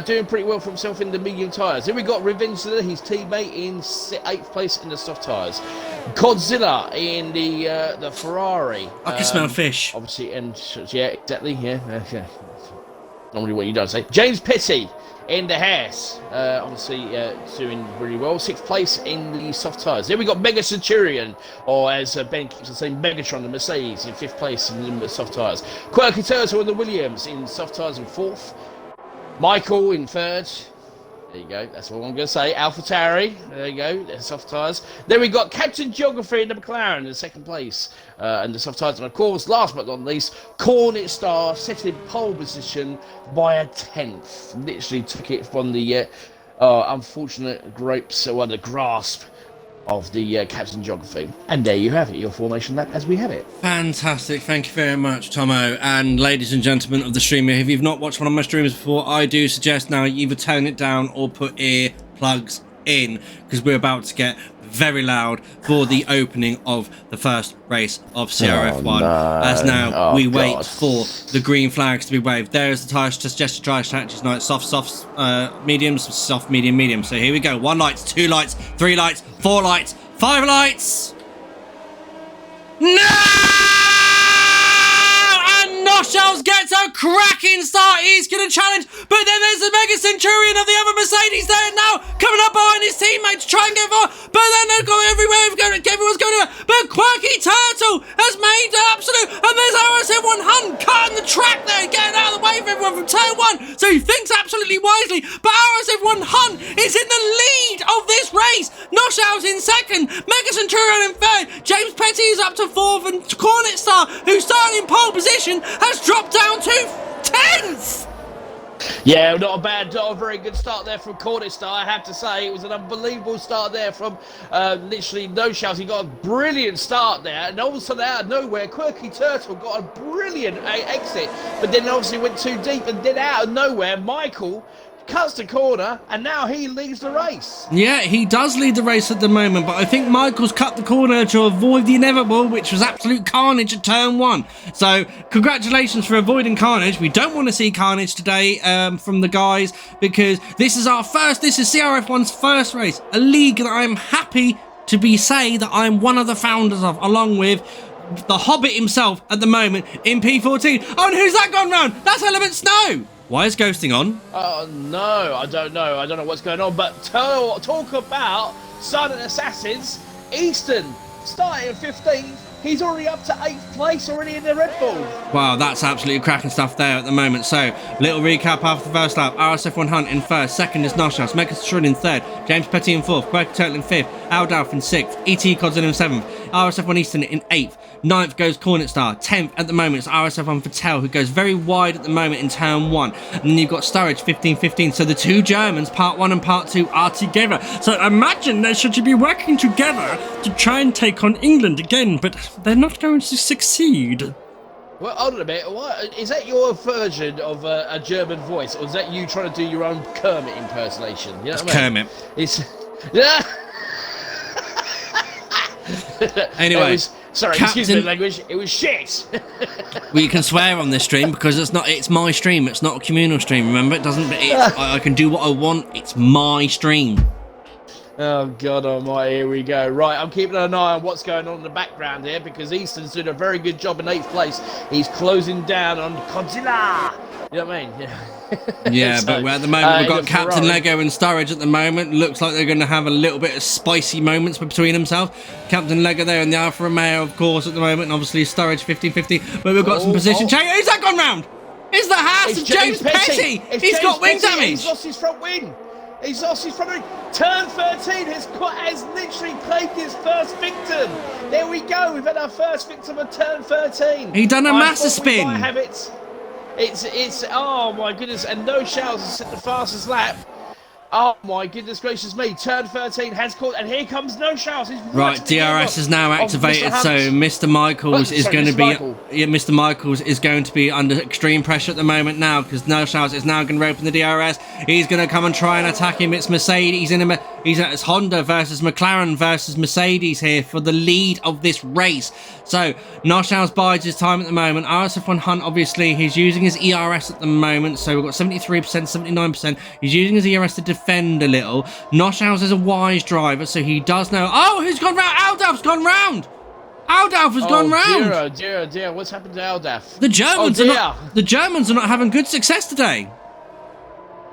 [SPEAKER 2] Doing pretty well for himself in the medium tyres. Then we got Revenge, his teammate, in 8th place in the soft tyres. Godzilla in the Ferrari.
[SPEAKER 4] I can smell fish.
[SPEAKER 2] Obviously, and yeah, exactly, yeah. Normally what you don't say. James Petty in the Haas, obviously doing really well. 6th place in the soft tyres. Then we got Mega Centurion, or as Ben keeps on saying, Megatron, the Mercedes, in 5th place in the soft tyres. Quirky Turtle and the Williams in soft tyres in 4th. Michael in 3rd. There you go, that's all I'm going to say. AlphaTauri, there you go, soft tyres. Then we got Captain Geography in the McLaren in 2nd place in the soft tyres. And of course, last but not least, Cornet Star setting pole position by a 10th. Literally took it from the unfortunate grapes, or the grasp of the Captain Geography. And there you have it, your formation lap as we have it.
[SPEAKER 4] Fantastic, thank you very much, Tomo. And ladies and gentlemen of the stream, if you've not watched one of my streams before, I do suggest now you either tone it down or put ear plugs in, because we're about to get very loud for the opening of the first race of CRF1. As now we wait for the green flags to be waved. There's the tyre suggested drive strategy tonight. Soft, mediums, soft, medium, medium. So here we go. 1 light, 2 lights, 3 lights, 4 lights, 5 lights. No! And Noshels gets a cracking start. He's going to challenge, but then there's the Mega Centurion of the other Mercedes there now, coming up behind his teammate to try and get forward. But then they're going everywhere. Everyone's going to. But Quirky Turtle has made the absolute. And there's RSF1 Hunt cutting the track there, getting out of the way for everyone from turn 1. So he thinks absolutely wisely. But RSF1 Hunt is in the lead of this race. Noshels in second. Mega Centurion in third. James Petty is up to 4th. And Cornet Star, who's starting in pole position, has dropped down to 10th.
[SPEAKER 2] Yeah, not a very good start there from Cornistar, I have to say. It was an unbelievable start there from literally Noshels. He got a brilliant start there, and all of a sudden out of nowhere, Quirky Turtle got a brilliant exit, but then obviously went too deep, and then out of nowhere, Michael cuts the corner, and now he leads the race.
[SPEAKER 4] Yeah, he does lead the race at the moment, but I think Michael's cut the corner to avoid the inevitable, which was absolute carnage at turn 1. So congratulations for avoiding carnage. We don't want to see carnage today from the guys, because this is CRF1's first race, a league that I'm happy to say that I'm one of the founders of, along with the Hobbit himself at the moment in P14. Oh, and who's that gone round? That's Element Snow. Why is ghosting on?
[SPEAKER 2] Oh no, I don't know what's going on, but talk about silent assassins. Easton starting 15th, he's already up to 8th place already in the Red Bull.
[SPEAKER 4] Wow, that's absolutely cracking stuff there at the moment. So, little recap after the first lap. RSF1 Hunt in first, second is Noshels, Mega Centurion in third, James Petty in fourth, Quirky Turtle in fifth, Aldalf in sixth, ET Codzin in 7th, RSF1 Easton in 8th, 9th goes Cornet Star, 10th at the moment is RSF1 Fattel, who goes very wide at the moment in turn 1. And then you've got Sturridge 15-15. So the two Germans, part 1 and part 2, are together. So imagine they should be working together to try and take on England again, but they're not going to succeed.
[SPEAKER 2] Well, hold on a minute. What, is that your version of a German voice, or is that you trying to do your own Kermit impersonation? You know what I mean?
[SPEAKER 4] Kermit.
[SPEAKER 2] It's yeah.
[SPEAKER 4] Anyway,
[SPEAKER 2] sorry, excuse me, language. It was shit.
[SPEAKER 4] We can swear on this stream because it's my stream. It's not a communal stream. Remember, I can do what I want. It's my stream.
[SPEAKER 2] Oh God Almighty! Here we go. Right, I'm keeping an eye on what's going on in the background here, because Easton's doing a very good job in 8th place. He's closing down on Godzilla. You know what I mean?
[SPEAKER 4] Yeah,
[SPEAKER 2] So,
[SPEAKER 4] but at the moment we've got Captain
[SPEAKER 2] Ferrari.
[SPEAKER 4] Lego and Sturridge at the moment. Looks like they're going to have a little bit of spicy moments between themselves. Captain Lego there and the Alfa Romeo, of course, at the moment. And obviously Sturridge 50-50. But we've got some position change. Who's that gone round? It's the house of James Petty. He's got wing damage.
[SPEAKER 2] He's lost his front wing. He's lost his front wing. Turn 13 has literally claimed his first victim. There we go. We've had our first victim of turn 13.
[SPEAKER 4] He done a massive spin.
[SPEAKER 2] We might have it. It's oh my goodness, and no shouts has set the fastest lap. Oh my goodness gracious me, turn 13 has caught, and here comes no shouts.
[SPEAKER 4] Right, DRS is now activated, so Mr. Michaels is going to be Mr. Michaels is going to be under extreme pressure at the moment now, because no shouts is now going to open the DRS. He's going to come and try and attack him. It's Mercedes it's Honda versus McLaren versus Mercedes here for the lead of this race. So Noshels bides his time at the moment. RSF1 Hunt, obviously, he's using his ERS at the moment, so we've got 73%, 79%. He's using his ERS to defend a little. Noshels is a wise driver, so he does know. Oh, who's gone round? Aldalf's gone round. Aldalf has gone round.
[SPEAKER 2] Oh dear, what's happened to Aldalf?
[SPEAKER 4] The Germans are not having good success today.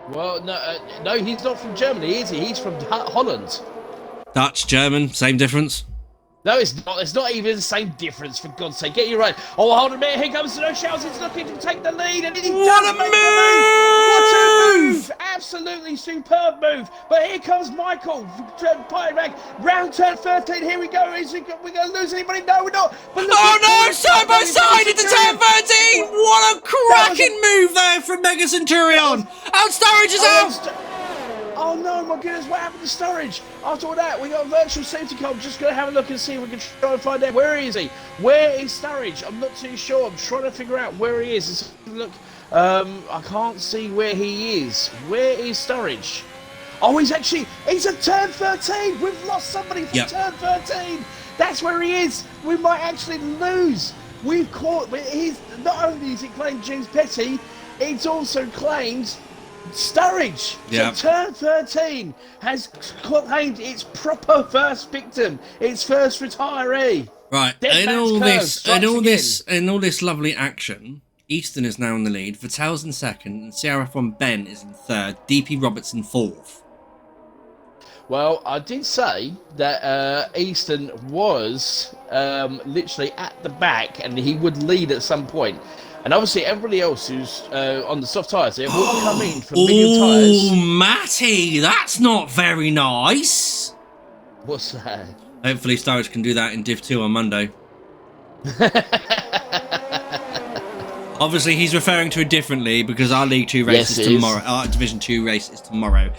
[SPEAKER 2] Well, no, he's not from Germany, is he? He's from Holland.
[SPEAKER 4] Dutch, German, same difference.
[SPEAKER 2] No, it's not. It's not even the same difference, for God's sake. Get you right. Oh, hold on a minute. Here comes No Shouts. He's looking to take the lead. And he
[SPEAKER 4] What
[SPEAKER 2] does
[SPEAKER 4] a
[SPEAKER 2] make
[SPEAKER 4] move!
[SPEAKER 2] What a move! Absolutely superb move. But here comes Michael. Back. Round turn 13. Here we go. Is we going to lose anybody? No, we're not. But
[SPEAKER 4] Oh no! Side by side into turn 13! What a cracking move there from Mega Centurion! Out Sturridge is out!
[SPEAKER 2] Oh no, my goodness, what happened to Sturridge? After all that, we got a virtual safety car. I'm just going to have a look and see if we can try and find out. Where is he? Where is Sturridge? I'm not too sure. I'm trying to figure out where he is. Let's look, I can't see where he is. Where is Sturridge? Oh, he's at turn 13. We've lost somebody from turn 13. That's where he is. We might actually lose. We've caught. He's not only is he claimed James Petty, it's also claimed Sturridge.
[SPEAKER 4] Yeah.
[SPEAKER 2] So turn 13 has claimed its proper first victim, its first retiree.
[SPEAKER 4] Right. In all this lovely action, Easton is now in the lead. Vettel's in second, and CRF1 Ben is in third. DP Robertson fourth.
[SPEAKER 2] Well, I did say that Easton was literally at the back and he would lead at some point. And obviously everybody else who's on the soft tyres here will come in from medium tyres.
[SPEAKER 4] Oh, Matty, that's not very nice.
[SPEAKER 2] What's that?
[SPEAKER 4] Hopefully Sturridge can do that in Div 2 on Monday. Obviously, he's referring to it differently because our League 2 race is tomorrow. Our Division 2 race is tomorrow.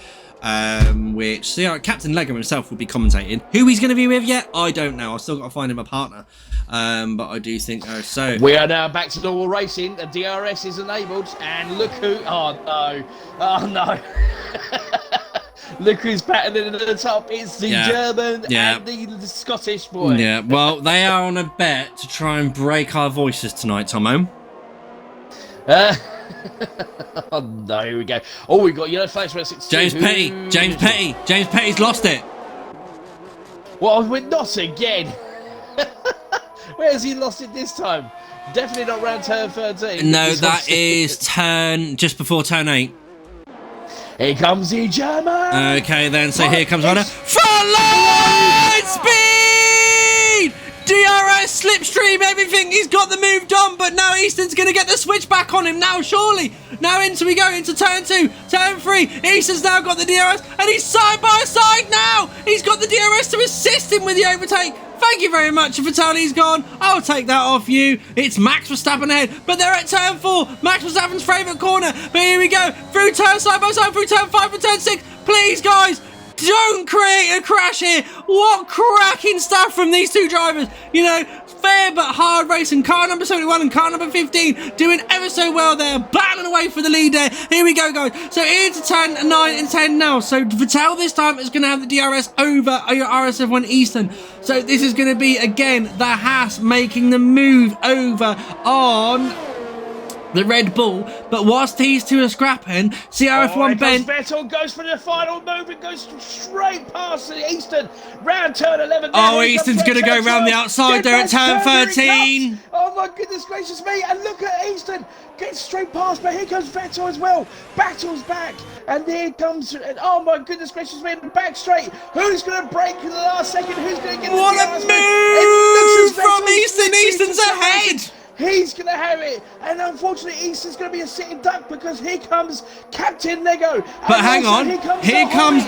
[SPEAKER 4] Which Captain Lego himself will be commentating. Who he's going to be with yet, I don't know. I've still got to find him a partner. But I do think so.
[SPEAKER 2] We are now back to normal racing. The DRS is enabled, and look who! Oh no! Look who's battling at the top. It's the German and the Scottish boy.
[SPEAKER 4] Yeah. Well, they are on a bet to try and break our voices tonight, Tomo.
[SPEAKER 2] Oh no, here we go. Oh, we got yellow flags for 62.
[SPEAKER 4] James Petty's lost it.
[SPEAKER 2] Well, we're not again. Where has he lost it this time? Definitely not round turn 13.
[SPEAKER 4] No, that is just before turn 8.
[SPEAKER 2] Here comes the German.
[SPEAKER 4] Okay, then, so here comes Runner. Front line speed! DRS, slipstream, everything. He's got the move done, but now Easton's going to get the switch back on him now, surely. Now we go into turn 2, turn 3. Easton's now got the DRS, and he's side by side now. He's got the DRS to assist him with the overtake. Thank you very much. If Vitaly's gone, I'll take that off you. It's Max Verstappen ahead, but they're at turn 4. Max Verstappen's favourite corner. But here we go. Through turn side by side, through turn 5 and turn 6. Please, guys, don't create a crash here. What cracking stuff from these two drivers. You know, fair but hard racing. Car number 71 and car number 15 doing ever so well there. Battling away for the lead there. Here we go, guys. So into turn 9 and 10 now. So Vettel this time is going to have the DRS over your RSF1 Easton. So this is going to be, again, the Haas making the move over on the Red Bull, but whilst these two are scrapping, CRF1 Ben...
[SPEAKER 2] Vettel goes for the final move and goes straight past the Easton. Round turn 11.
[SPEAKER 4] Oh, Easton's going to go round the outside there at turn 13.
[SPEAKER 2] Oh my goodness gracious me, and look at Easton. Gets straight past, but here comes Vettel as well. Battles back, and here comes... Oh my goodness gracious me, back straight. Who's going to break in the last second? Who's going to get
[SPEAKER 4] what a move from Easton. Easton's ahead.
[SPEAKER 2] He's going to have it, and unfortunately Easton's going to be a sitting duck because here comes Captain Lego.
[SPEAKER 4] But hang on, here comes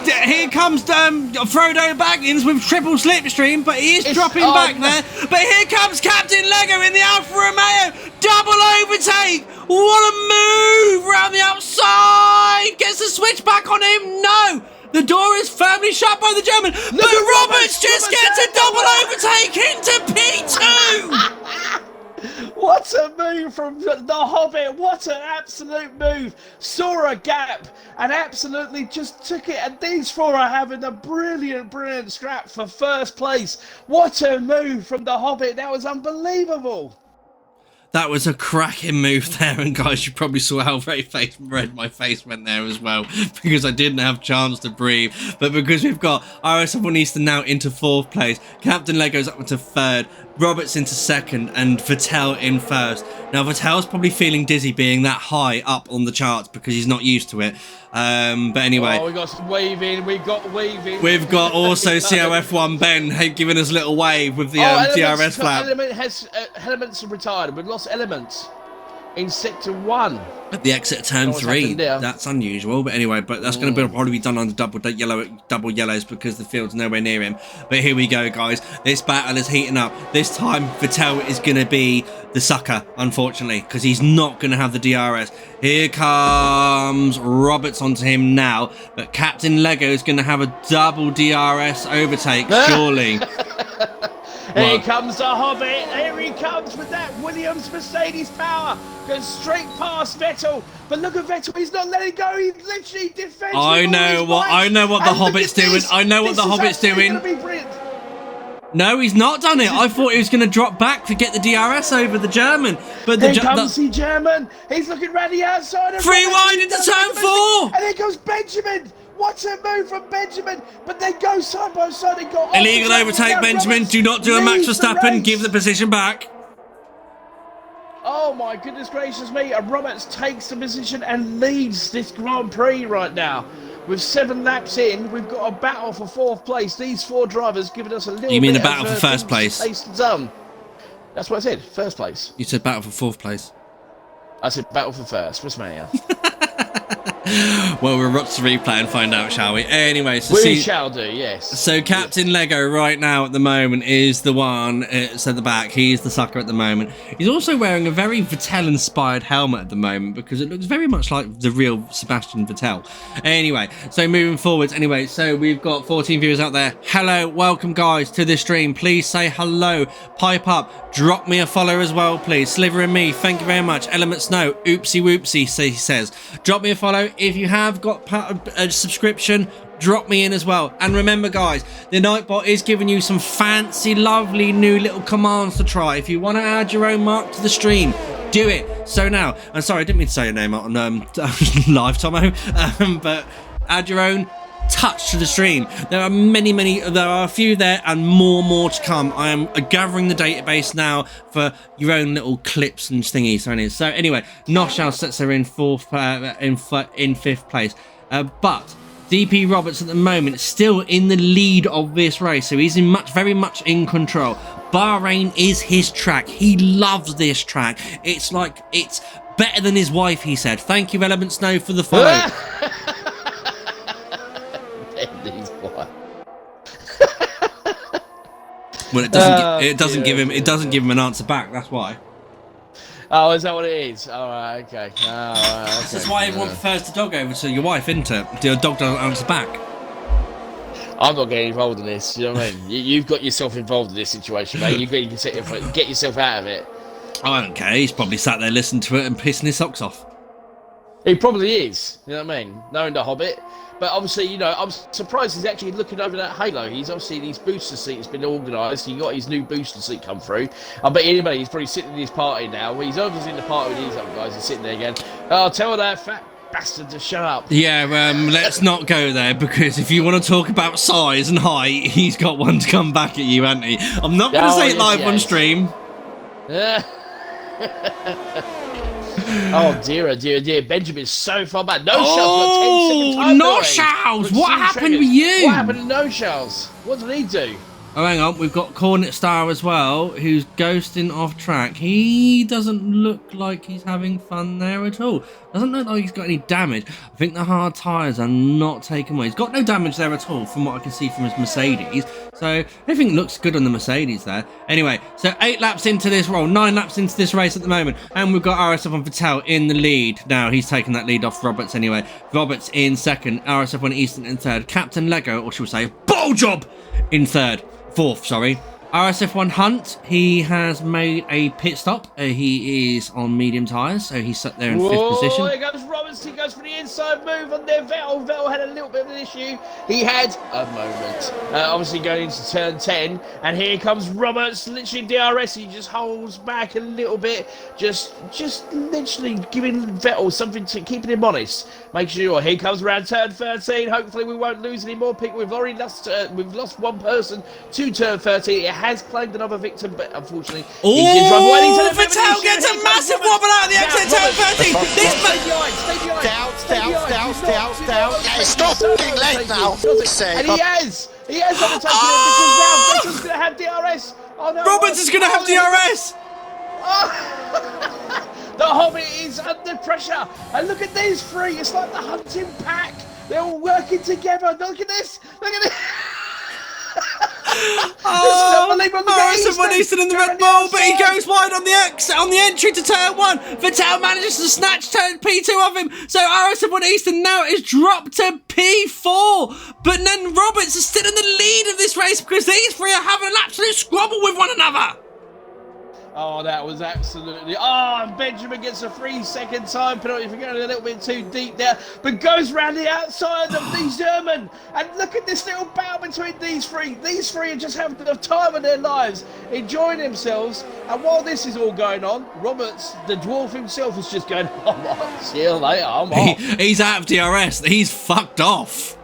[SPEAKER 4] Frodo Baggins with triple slipstream, but he is dropping back there. But here comes Captain Lego in the Alfa Romeo, double overtake. What a move round the outside, gets the switch back on him. No. The door is firmly shut by the German, but Roberts just gets a double overtake into P2.
[SPEAKER 2] What a move from the Hobbit. What an absolute move. Saw a gap and absolutely just took it. And these four are having a brilliant scrap for first place. What a move from the Hobbit. That was unbelievable.
[SPEAKER 4] That was a cracking move there, and guys, you probably saw how very red my face went there as well, because I didn't have a chance to breathe. But because we've got RSF1 Easton now into 4th place, Captain Lego's up into 3rd, Roberts into 2nd, and Vettel in 1st. Now, Vettel's probably feeling dizzy being that high up on the charts because he's not used to it. But anyway.
[SPEAKER 2] Oh, we got some waving. We've got
[SPEAKER 4] also CRF1 Ben giving us a little wave with the DRS flag.
[SPEAKER 2] Elements retired. We've lost Elements in sector 1.
[SPEAKER 4] At the exit of turn 3. That's unusual. But anyway, that's going to probably be done on the double yellows because the field's nowhere near him. But here we go, guys. This battle is heating up. This time, Vettel is going to be the sucker, unfortunately, because he's not going to have the DRS. Here comes Roberts onto him now. But Captain Lego is going to have a double DRS overtake, surely.
[SPEAKER 2] Here
[SPEAKER 4] What?
[SPEAKER 2] comes the Hobbit. Here he comes with that Williams Mercedes power. Goes straight past Vettel. But look at Vettel. He's not letting go. He literally defends.
[SPEAKER 4] I know what the
[SPEAKER 2] And look
[SPEAKER 4] Hobbit's
[SPEAKER 2] at
[SPEAKER 4] doing.
[SPEAKER 2] this.
[SPEAKER 4] I know what
[SPEAKER 2] This
[SPEAKER 4] the
[SPEAKER 2] is
[SPEAKER 4] Hobbit's
[SPEAKER 2] absolutely
[SPEAKER 4] doing.
[SPEAKER 2] gonna be brilliant.
[SPEAKER 4] No, he's not done it. I thought he was going to drop back to get the DRS over the German. But the
[SPEAKER 2] Here comes the German. He's looking round the outside. Of
[SPEAKER 4] Free
[SPEAKER 2] Robert.
[SPEAKER 4] wide
[SPEAKER 2] He
[SPEAKER 4] into
[SPEAKER 2] does
[SPEAKER 4] turn
[SPEAKER 2] make a mistake.
[SPEAKER 4] 4.
[SPEAKER 2] And here comes Benjamin. What a move from Benjamin. But they go side by side. They go
[SPEAKER 4] illegal overtake, Benjamin. Do not do a Max Verstappen. Give the position back.
[SPEAKER 2] Oh my goodness gracious me. And Roberts takes the position and leads this Grand Prix right now. With 7 laps in, we've got a battle for 4th place. These 4 drivers giving us a little bit.
[SPEAKER 4] You mean a
[SPEAKER 2] of,
[SPEAKER 4] battle for first
[SPEAKER 2] things
[SPEAKER 4] place?
[SPEAKER 2] to done. That's what I said. First place.
[SPEAKER 4] You said battle for 4th place.
[SPEAKER 2] I said battle for first. What's the matter?
[SPEAKER 4] Well, we'll watch the replay and find out, shall we? Anyway, so
[SPEAKER 2] We shall do, yes.
[SPEAKER 4] So Captain Lego right now at the moment is the one at the back. He's the sucker at the moment. He's also wearing a very Vettel-inspired helmet at the moment because it looks very much like the real Sebastian Vettel. Anyway, so moving forwards. Anyway, so we've got 14 viewers out there. Hello, welcome guys to the stream. Please say hello, pipe up, drop me a follow as well, please. Sliver and me, thank you very much. Element Snow, oopsie whoopsie, he says. Drop me a follow. If you have got a subscription, drop me in as well. And remember guys, the Nightbot is giving you some fancy lovely new little commands to try. If you want to add your own mark to the stream, do it. So now, I'm sorry, I didn't mean to say your name on live, Tomo, but add your own touch to the stream. There are there are a few there and more to come. I am gathering the database now for your own little clips and thingies. So anyway, Noshal sets her in 5th place, but DP Roberts at the moment is still in the lead of this race, so he's very much in control. Bahrain is his track. He loves this track. It's better than his wife, he said. Thank you, Element Snow, for the follow. Well, it doesn't give him an answer back. That's why.
[SPEAKER 2] Oh, is that what it is? All right, okay.
[SPEAKER 4] That's why everyone prefers the dog over to your wife, isn't it? The dog doesn't answer back.
[SPEAKER 2] I'm not getting involved in this. You know what I mean? You've got yourself involved in this situation, mate. You can get yourself out of it.
[SPEAKER 4] I don't care. He's probably sat there listening to it and pissing his socks off.
[SPEAKER 2] He probably is. You know what I mean? Knowing the Hobbit. But obviously, you know, I'm surprised he's actually looking over that halo. He's obviously, his booster seat has been organised. He got his new booster seat come through. I bet anybody, he's probably sitting in his party now. He's obviously in the party with these other guys. He's sitting there again. Oh, tell that fat bastard to shut up.
[SPEAKER 4] Yeah, let's not go there, because if you want to talk about size and height, he's got one to come back at you, hasn't he? I'm not going to say it live on stream.
[SPEAKER 2] Oh dear, Benjamin's so far back. No shells.
[SPEAKER 4] Oh, no shells. What happened with you?
[SPEAKER 2] What happened to no shells? What did he do?
[SPEAKER 4] Oh, hang on. We've got Cornet Star as well, who's ghosting off track. He doesn't look like he's having fun there at all. Doesn't look like he's got any damage. I think the hard tyres are not taken away. He's got no damage there at all from what I can see from his Mercedes. So everything looks good on the Mercedes there. Anyway, so 9 laps into this race at the moment. And we've got RSF1 Vettel in the lead. Now, he's taken that lead off Roberts anyway. Roberts in second. RSF1 Easton in third. Captain Lego, or should we say, ball job in fourth, sorry. RSF1 Hunt, he has made a pit stop. He is on medium tyres, so he's sat there in 5th position.
[SPEAKER 2] There goes Roberts, he goes for the inside move on there. Vettel had a little bit of an issue. He had a moment. Obviously going into turn 10, and here comes Roberts, literally DRS. He just holds back a little bit, just literally giving Vettel something to keeping him honest. Make sure here comes around turn 13. Hopefully we won't lose any more people. We've already lost. We've lost one person to turn 13. It has claimed another victim, but unfortunately, he did drive away.
[SPEAKER 4] Vettel gets a massive wobble out of the exit turn 13.
[SPEAKER 5] Down. Stop being late now.
[SPEAKER 2] And he has overtaken him because now Vettel's going to have DRS. Oh no!
[SPEAKER 4] Roberts is going to have DRS.
[SPEAKER 2] The Hobbit is under pressure, and look at these three. It's like the hunting pack. They're all working together. Look at this. Look at this. Oh,
[SPEAKER 4] RS1 Eastern in the Red Bull, but he goes wide on the exit, on the entry to turn 1. Vettel manages to snatch turn P2 of him, so RS1 Eastern now is dropped to P4. But then Roberts is still in the lead of this race because these three are having an absolute squabble with one another.
[SPEAKER 2] Oh, that was absolutely... Oh, and Benjamin gets a 3-second time penalty for going a little bit too deep there, but goes round the outside of the German. And look at this little battle between these three. These three are just having the time of their lives, enjoying themselves. And while this is all going on, Roberts, the dwarf himself, is just going, I'm off. See you later, I'm off.
[SPEAKER 4] He's out of DRS. He's fucked off.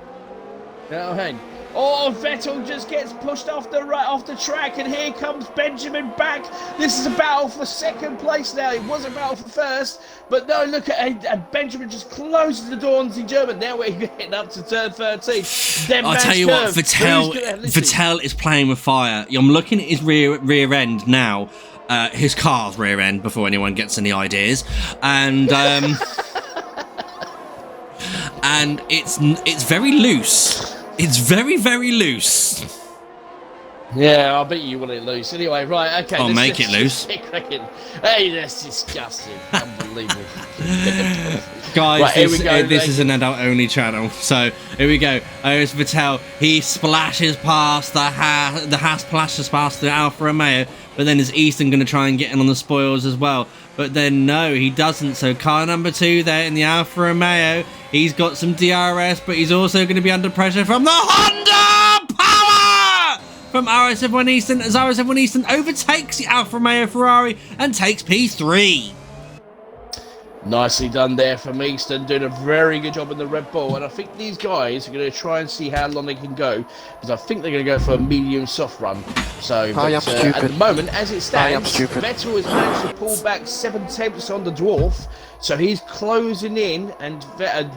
[SPEAKER 2] You know what I mean? Oh, Vettel just gets pushed off the track, and here comes Benjamin back. This is a battle for second place now. It was a battle for first, but no, look at it. And Benjamin just closes the door on the German. Now we're getting up to turn 13.
[SPEAKER 4] I'll tell you what, Vettel is playing with fire. I'm looking at his rear end now. His car's rear end, before anyone gets any ideas, and and it's very loose. It's very, very loose.
[SPEAKER 2] Yeah, I bet you want it loose. Anyway, right, okay.
[SPEAKER 4] I'll make it loose.
[SPEAKER 2] Hey, that's disgusting. Unbelievable.
[SPEAKER 4] Guys,
[SPEAKER 2] right,
[SPEAKER 4] this is an adult-only channel. So, here we go. It's Vettel. He splashes past the Haas splashes past the Alfa Romeo, but then is Easton going to try and get in on the spoils as well? But then, no, he doesn't. So, car number 2 there in the Alfa Romeo. He's got some DRS, but he's also going to be under pressure from the Honda power from RS1 Eastern, as RS1 Eastern overtakes the Alfa Romeo Ferrari and takes P3.
[SPEAKER 2] Nicely done there from Easton, doing a very good job in the Red Bull. And I think these guys are going to try and see how long they can go, because I think they're going to go for a medium soft run. So at the moment, as it stands, Vettel has managed to pull back 7 tenths on the dwarf. So he's closing in, and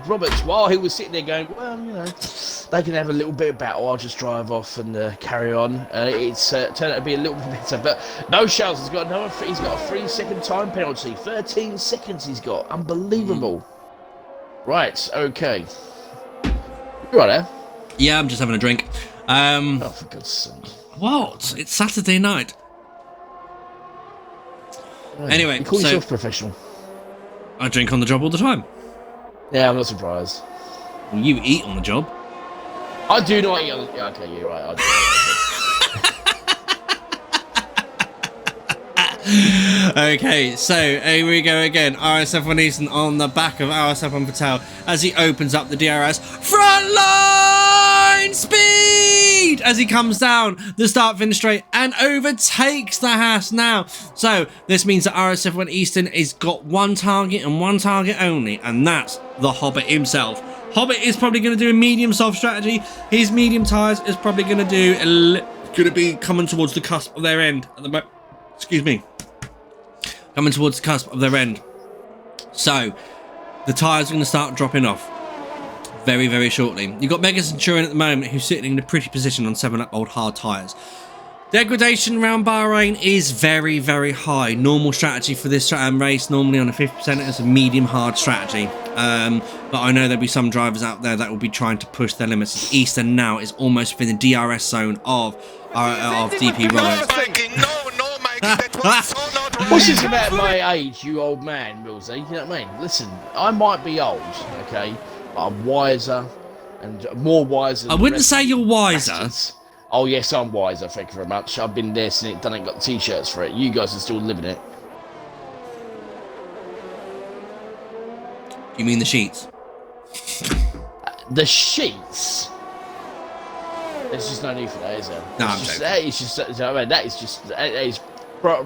[SPEAKER 2] Roberts, while he was sitting there going, well, you know, they can have a little bit of battle, I'll just drive off and carry on. It's turned out to be a little bit better, but no shouts. He's got a 3-second time penalty. 13 seconds he's got. Unbelievable. Right, okay. You right there?
[SPEAKER 4] Yeah, I'm just having a drink.
[SPEAKER 2] Oh, for God's sake.
[SPEAKER 4] What? It's Saturday night.
[SPEAKER 2] Right.
[SPEAKER 4] Anyway,
[SPEAKER 2] you call yourself professional.
[SPEAKER 4] I drink on the job all the time.
[SPEAKER 2] Yeah, I'm not surprised.
[SPEAKER 4] Well, you eat on the job.
[SPEAKER 2] I do not eat on the... Okay, you're right. I do.
[SPEAKER 4] Okay, so here we go again. RS1 Easton on the back of RS1 Patel as he opens up the DRS. Front line speed as he comes down the start-finish straight and overtakes the Haas now. So this means that RS1 Easton has got one target and one target only, and that's the Hobbit himself. Hobbit is probably going to do a medium soft strategy. His medium tyres is probably going to be coming towards the cusp of their end at the moment. Excuse me. Coming towards the cusp of their end. So, the tyres are going to start dropping off very, very shortly. You've got Mega Centurion at the moment, who's sitting in a pretty position on 7-up old hard tyres. Degradation around Bahrain is very, very high. Normal strategy for this race, normally on a 50%, is a medium hard strategy. But I know there'll be some drivers out there that will be trying to push their limits. Eastern now is almost within the DRS zone of DP Roberts.
[SPEAKER 2] What's this about my age, you old man, Millsy? You know what I mean? Listen, I might be old, okay, but I'm wiser and more wiser.
[SPEAKER 4] I wouldn't say you're wiser.
[SPEAKER 2] Bastards. Oh yes, I'm wiser. Thank you very much. I've been there, seen it, done it, got the t-shirts for it. You guys are still living it.
[SPEAKER 4] You mean the sheets?
[SPEAKER 2] The sheets. There's just no need for that, is there?
[SPEAKER 4] No, I'm
[SPEAKER 2] just,
[SPEAKER 4] joking.
[SPEAKER 2] that is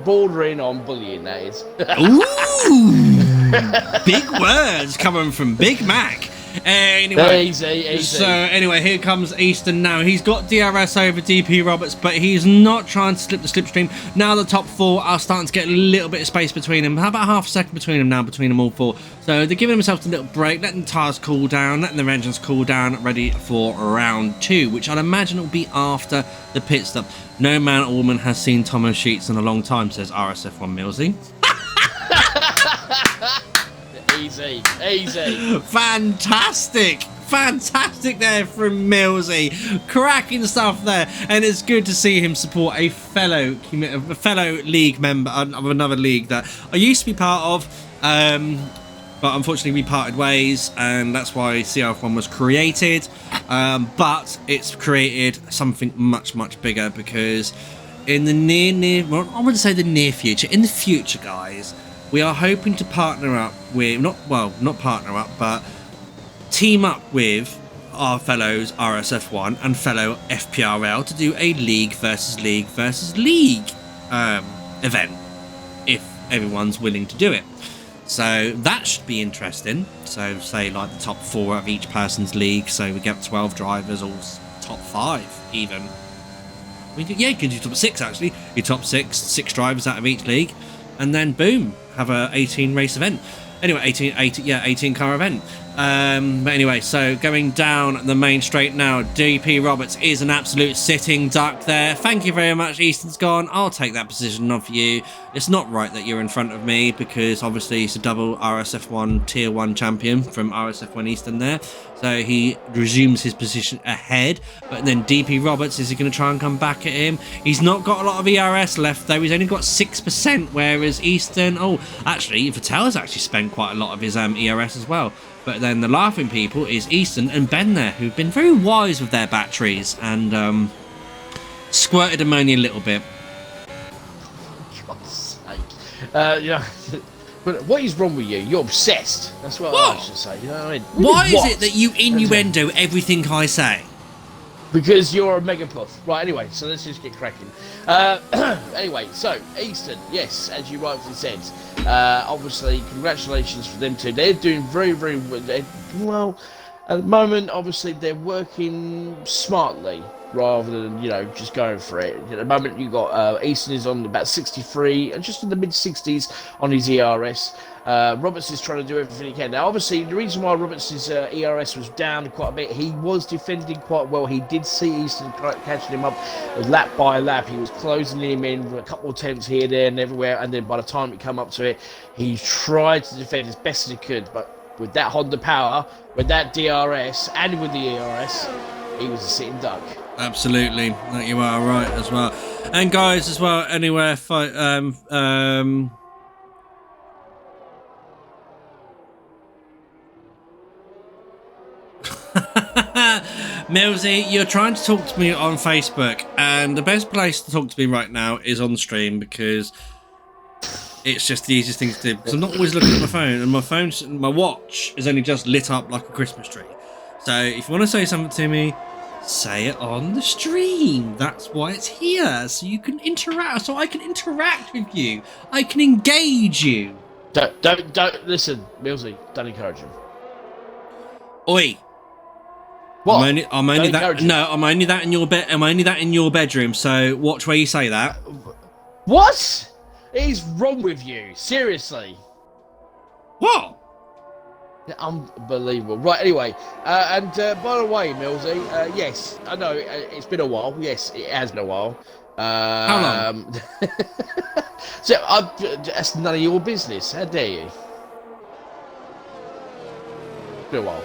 [SPEAKER 2] bordering on bullying. That is.
[SPEAKER 4] Ooh, big words coming from Big Mac. Anyway,
[SPEAKER 2] easy.
[SPEAKER 4] So anyway, here comes Easton now. He's got DRS over DP Roberts, but he's not trying to slip the slipstream. Now the top four are starting to get a little bit of space between them. How about half a second between them now, between them all four? So they're giving themselves a little break, letting the tyres cool down, letting their engines cool down, ready for round 2, which I'd imagine will be after the pit stop. No man or woman has seen Tomo Sheets in a long time, says RSF1 Millsy.
[SPEAKER 2] Easy.
[SPEAKER 4] Fantastic there from Millsy. Cracking stuff there. And it's good to see him support a fellow league member of another league that I used to be part of. But unfortunately we parted ways, and that's why CRF1 was created. But it's created something much, much bigger, because in the well, I wouldn't say the near future, in the future, guys, we are hoping to partner up with, not partner up, but team up with our fellows RSF1 and fellow FPRL to do a league versus league event, if everyone's willing to do it. So that should be interesting. So say like the top 4 of each person's league, so we get 12 drivers, or top 5 even. You can do top 6 actually. Your top 6 drivers out of each league, and then boom, have a 18 race event. Anyway, 18 car event. But anyway, so going down the main straight now, DP Roberts is an absolute sitting duck there. Thank you very much, Easton's gone. I'll take that position off you. It's not right that you're in front of me, because obviously he's a double RSF1 Tier 1 champion from RSF1 Easton there. So he resumes his position ahead. But then DP Roberts, is he going to try and come back at him? He's not got a lot of ERS left though. He's only got 6%, whereas Easton, actually, Vattel's actually spent quite a lot of his ERS as well. But then the laughing people is Easton and Ben there, who've been very wise with their batteries and squirted ammonia a little bit.
[SPEAKER 2] God's sake. But what is wrong with you? You're obsessed. That's what I should say. You know what I mean?
[SPEAKER 4] Why is it that you innuendo everything I say?
[SPEAKER 2] Because you're a mega puff. Right, anyway, so let's just get cracking. Anyway, so, Easton, yes, as you rightfully said, obviously, congratulations for them too. They're doing very, very well. At the moment, obviously, they're working smartly rather than, just going for it. At the moment, you've got Easton is on about 63, and just in the mid-60s on his ERS. Roberts is trying to do everything he can. Now, obviously, the reason why Roberts' ERS was down quite a bit, he was defending quite well. He did see Easton catching him up lap by lap. He was closing him in with a couple of attempts here, there, and everywhere. And then by the time it come up to it, he tried to defend as best as he could. But with that Honda power, with that DRS, and with the ERS, he was a sitting duck.
[SPEAKER 4] Absolutely, that you are right as well. And guys, as well, anywhere Millsy, you're trying to talk to me on Facebook, and the best place to talk to me right now is on the stream, because it's just the easiest thing to do. Because I'm not always looking at my phone, and my watch is only just lit up like a Christmas tree. So if you want to say something to me, say it on the stream. That's why it's here, so you can interact. So I can interact with you. I can engage you.
[SPEAKER 2] Don't listen, Millsy. Don't encourage him.
[SPEAKER 4] Oi.
[SPEAKER 2] What?
[SPEAKER 4] I'm only that. No, I'm only that in your bed. I'm only that in your bedroom. So watch where you say that.
[SPEAKER 2] What is wrong with you? Seriously.
[SPEAKER 4] What?
[SPEAKER 2] Unbelievable. Right. Anyway, and by the way, Millsy, yes, I know it's been a while. Yes, it has been a while.
[SPEAKER 4] How long?
[SPEAKER 2] So that's none of your business. How dare you? It's been a while.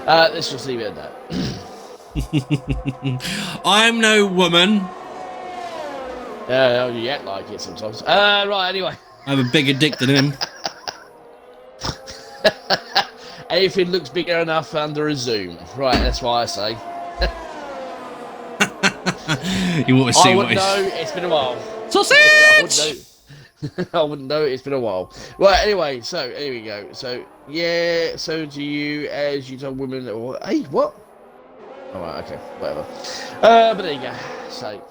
[SPEAKER 2] Let's just leave it at that.
[SPEAKER 4] I'm no woman.
[SPEAKER 2] You act like it sometimes. Right, anyway.
[SPEAKER 4] I have a bigger dick than him.
[SPEAKER 2] Anything looks bigger enough under a zoom. Right, that's what I say.
[SPEAKER 4] You want to see
[SPEAKER 2] I
[SPEAKER 4] what
[SPEAKER 2] wouldn't know, it's been a while.
[SPEAKER 4] Sausage!
[SPEAKER 2] I wouldn't know, it's been a while. Right, anyway, so here we go. So, yeah, so do you, as you told women, or, hey, what? Alright, okay, whatever. But there you go. So,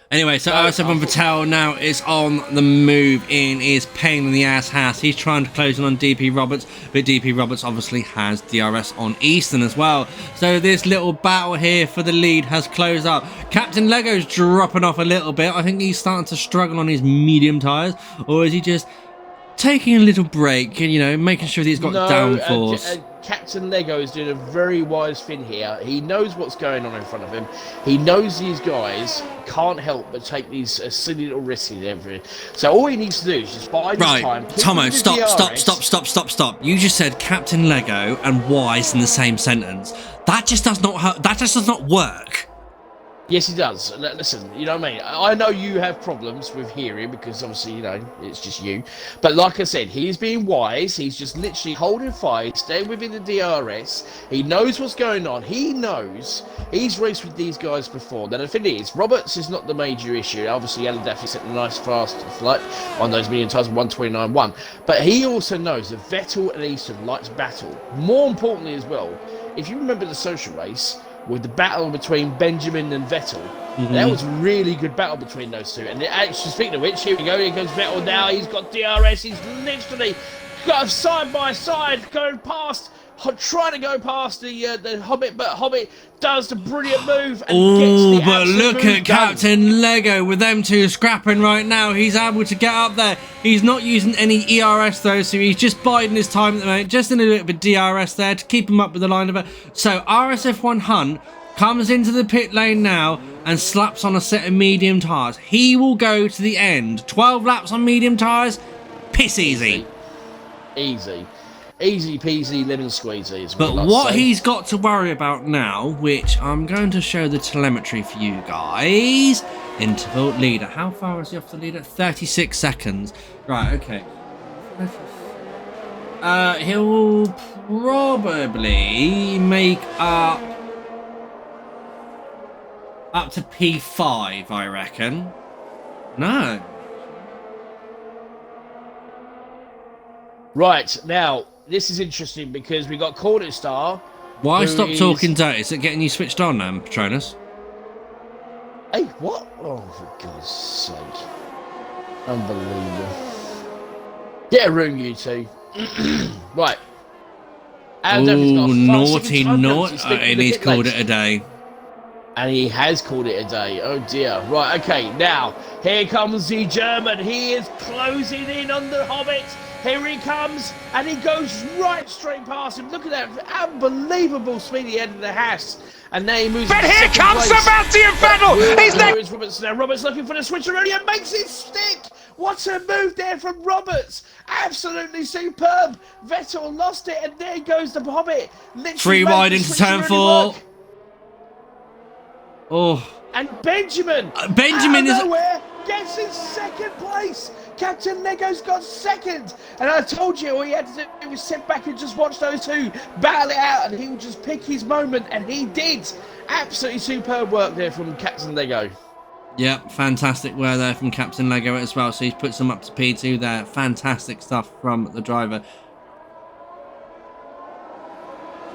[SPEAKER 4] anyway, so RSF1 Vattel now is on the move in his pain in the ass house. He's trying to close in on DP Roberts, but DP Roberts obviously has DRS on Easton as well. So this little battle here for the lead has closed up. Captain Lego's dropping off a little bit. I think he's starting to struggle on his medium tyres, or is he just taking a little break and, you know, making sure that he's got downforce.
[SPEAKER 2] Captain Lego is doing a very wise thing here. He knows what's going on in front of him. He knows these guys can't help but take these silly little risks and everything. So all he needs to do is just bide his time.
[SPEAKER 4] Tomo, stop. You just said Captain Lego and wise in the same sentence. That just does not work.
[SPEAKER 2] Yes, he does. Listen, you know what I mean? I know you have problems with hearing because obviously, you know, it's just you. But like I said, he is being wise. He's just literally holding fire, staying within the DRS. He knows what's going on. He knows he's raced with these guys before. Now, the thing is, Roberts is not the major issue. Obviously, Alan Daffy set a nice fast flight on those million times, 129.1. But he also knows that Vettel and Easton likes battle. More importantly as well, if you remember the social race, with the battle between Benjamin and Vettel. That was a really good battle between those two. And actually, speaking of which, here we go. Here goes Vettel now. He's got DRS. He's literally got side by side going past, trying to go past the Hobbit, but Hobbit does the brilliant move and gets the
[SPEAKER 4] but look
[SPEAKER 2] move
[SPEAKER 4] at
[SPEAKER 2] done.
[SPEAKER 4] Captain Lego with them two scrapping right now. He's able to get up there. He's not using any ERS though, so he's just biding his time at the moment. Just in a little bit of DRS there to keep him up with the line of it. So RSF1 Hunt comes into the pit lane now and slaps on a set of medium tyres. He will go to the end. 12 laps on medium tyres. Piss easy.
[SPEAKER 2] Easy peasy lemon squeezy.
[SPEAKER 4] But what he's got to worry about now, which I'm going to show the telemetry for you guys. Interval leader. How far is he off the leader? 36 seconds. Right, okay. He'll probably make up to P5, I reckon. No.
[SPEAKER 2] Right, now, this is interesting because we got Corner Star.
[SPEAKER 4] Why stop talking dirty? Is it getting you switched on, Patronus?
[SPEAKER 2] Hey, what? Oh, for God's sake. Unbelievable. Get a room, you two. Right.
[SPEAKER 4] Ooh, naughty. And he's called it a day.
[SPEAKER 2] And he has called it a day. Oh, dear. Right, okay. Now, here comes the German. He is closing in on the Hobbit. Here he comes, and he goes right straight past him. Look at that unbelievable speedy end of the Haas. And now he moves.
[SPEAKER 5] But here comes Sebastian Vettel! He's there!
[SPEAKER 2] Is Roberts now. Roberts looking for the switcheroo and makes it stick. What a move there from Roberts! Absolutely superb. Vettel lost it, and there goes the Hobbit. Literally
[SPEAKER 4] Free wide into turn 4. Oh.
[SPEAKER 2] And Benjamin
[SPEAKER 4] is
[SPEAKER 2] nowhere gets in second place. Captain Lego's got second, and I told you all he had to do was sit back and just watch those two battle it out, and he would just pick his moment, and he did. Absolutely superb work there from Captain Lego.
[SPEAKER 4] Yep, fantastic work there from Captain Lego as well. So he's put some up to P2 there. Fantastic stuff from the driver.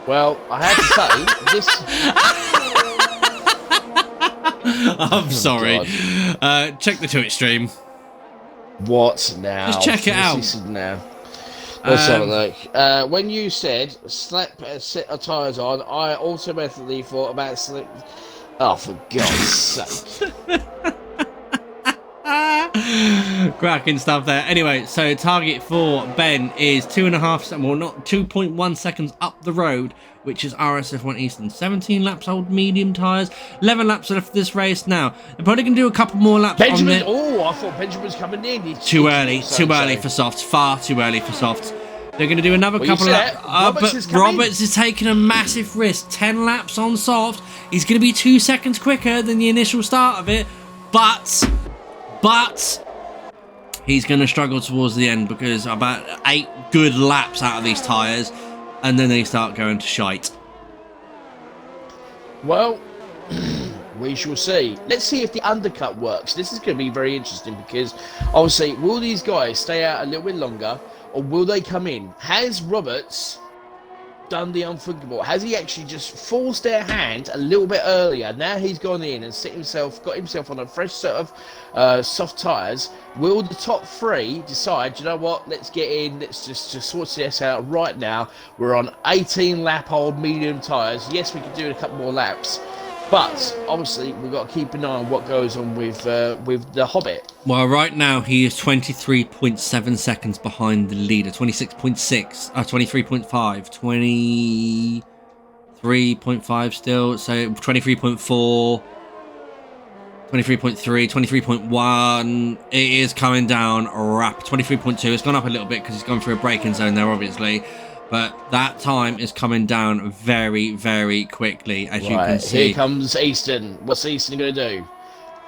[SPEAKER 2] Well, I have to say, this...
[SPEAKER 4] I'm sorry. Check the Twitch stream.
[SPEAKER 2] What now?
[SPEAKER 4] Just check it out.
[SPEAKER 2] Now. Let's have a look. When you said slap a set of tyres on, I automatically thought about slip. Oh, for God's sake.
[SPEAKER 4] Cracking stuff there. Anyway, so target for Ben is 2.1 seconds up the road, which is RSF1 Eastern. 17 laps old medium tyres. 11 laps left of this race now. They're probably going to do a couple more laps
[SPEAKER 2] Benjamin,
[SPEAKER 4] on the...
[SPEAKER 2] I thought Benjamin was coming in.
[SPEAKER 4] Too early for softs. Far too early for softs. They're going to do another couple of laps. But Roberts is taking a massive risk. 10 laps on soft. He's going to be 2 seconds quicker than the initial start of it. But he's going to struggle towards the end because about 8 good laps out of these tyres, and then they start going to shite.
[SPEAKER 2] Well, we shall see. Let's see if the undercut works. This is going to be very interesting because, obviously, will these guys stay out a little bit longer, or will they come in? Has Roberts done the unthinkable? Has he actually just forced their hand a little bit earlier? Now he's gone in and got himself on a fresh set of soft tyres. Will the top 3 decide, you know what, let's get in, let's just sort this out right now. We're on 18 lap old medium tyres. Yes, we can do a couple more laps. But obviously, we've got to keep an eye on what goes on with the Hobbit.
[SPEAKER 4] Well, right now he is 23.7 seconds behind the leader. 26.6, 23.5, 23.5 still. So 23.4, 23.3, 23.1. It is coming down rap. 23.2. It's gone up a little bit because he's gone through a braking zone there, obviously. But that time is coming down very, very quickly, as you can see.
[SPEAKER 2] Here comes Easton. What's Easton going to do?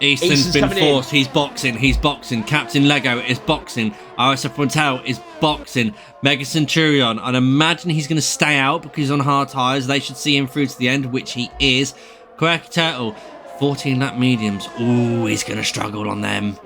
[SPEAKER 4] Easton's been forced. He's boxing. He's boxing. Captain Lego is boxing. RSF Montel is boxing. Mega Centurion. I'd imagine he's going to stay out because he's on hard tyres. They should see him through to the end, which he is. Quirky Turtle, 14 lap mediums. Ooh, he's going to struggle on them.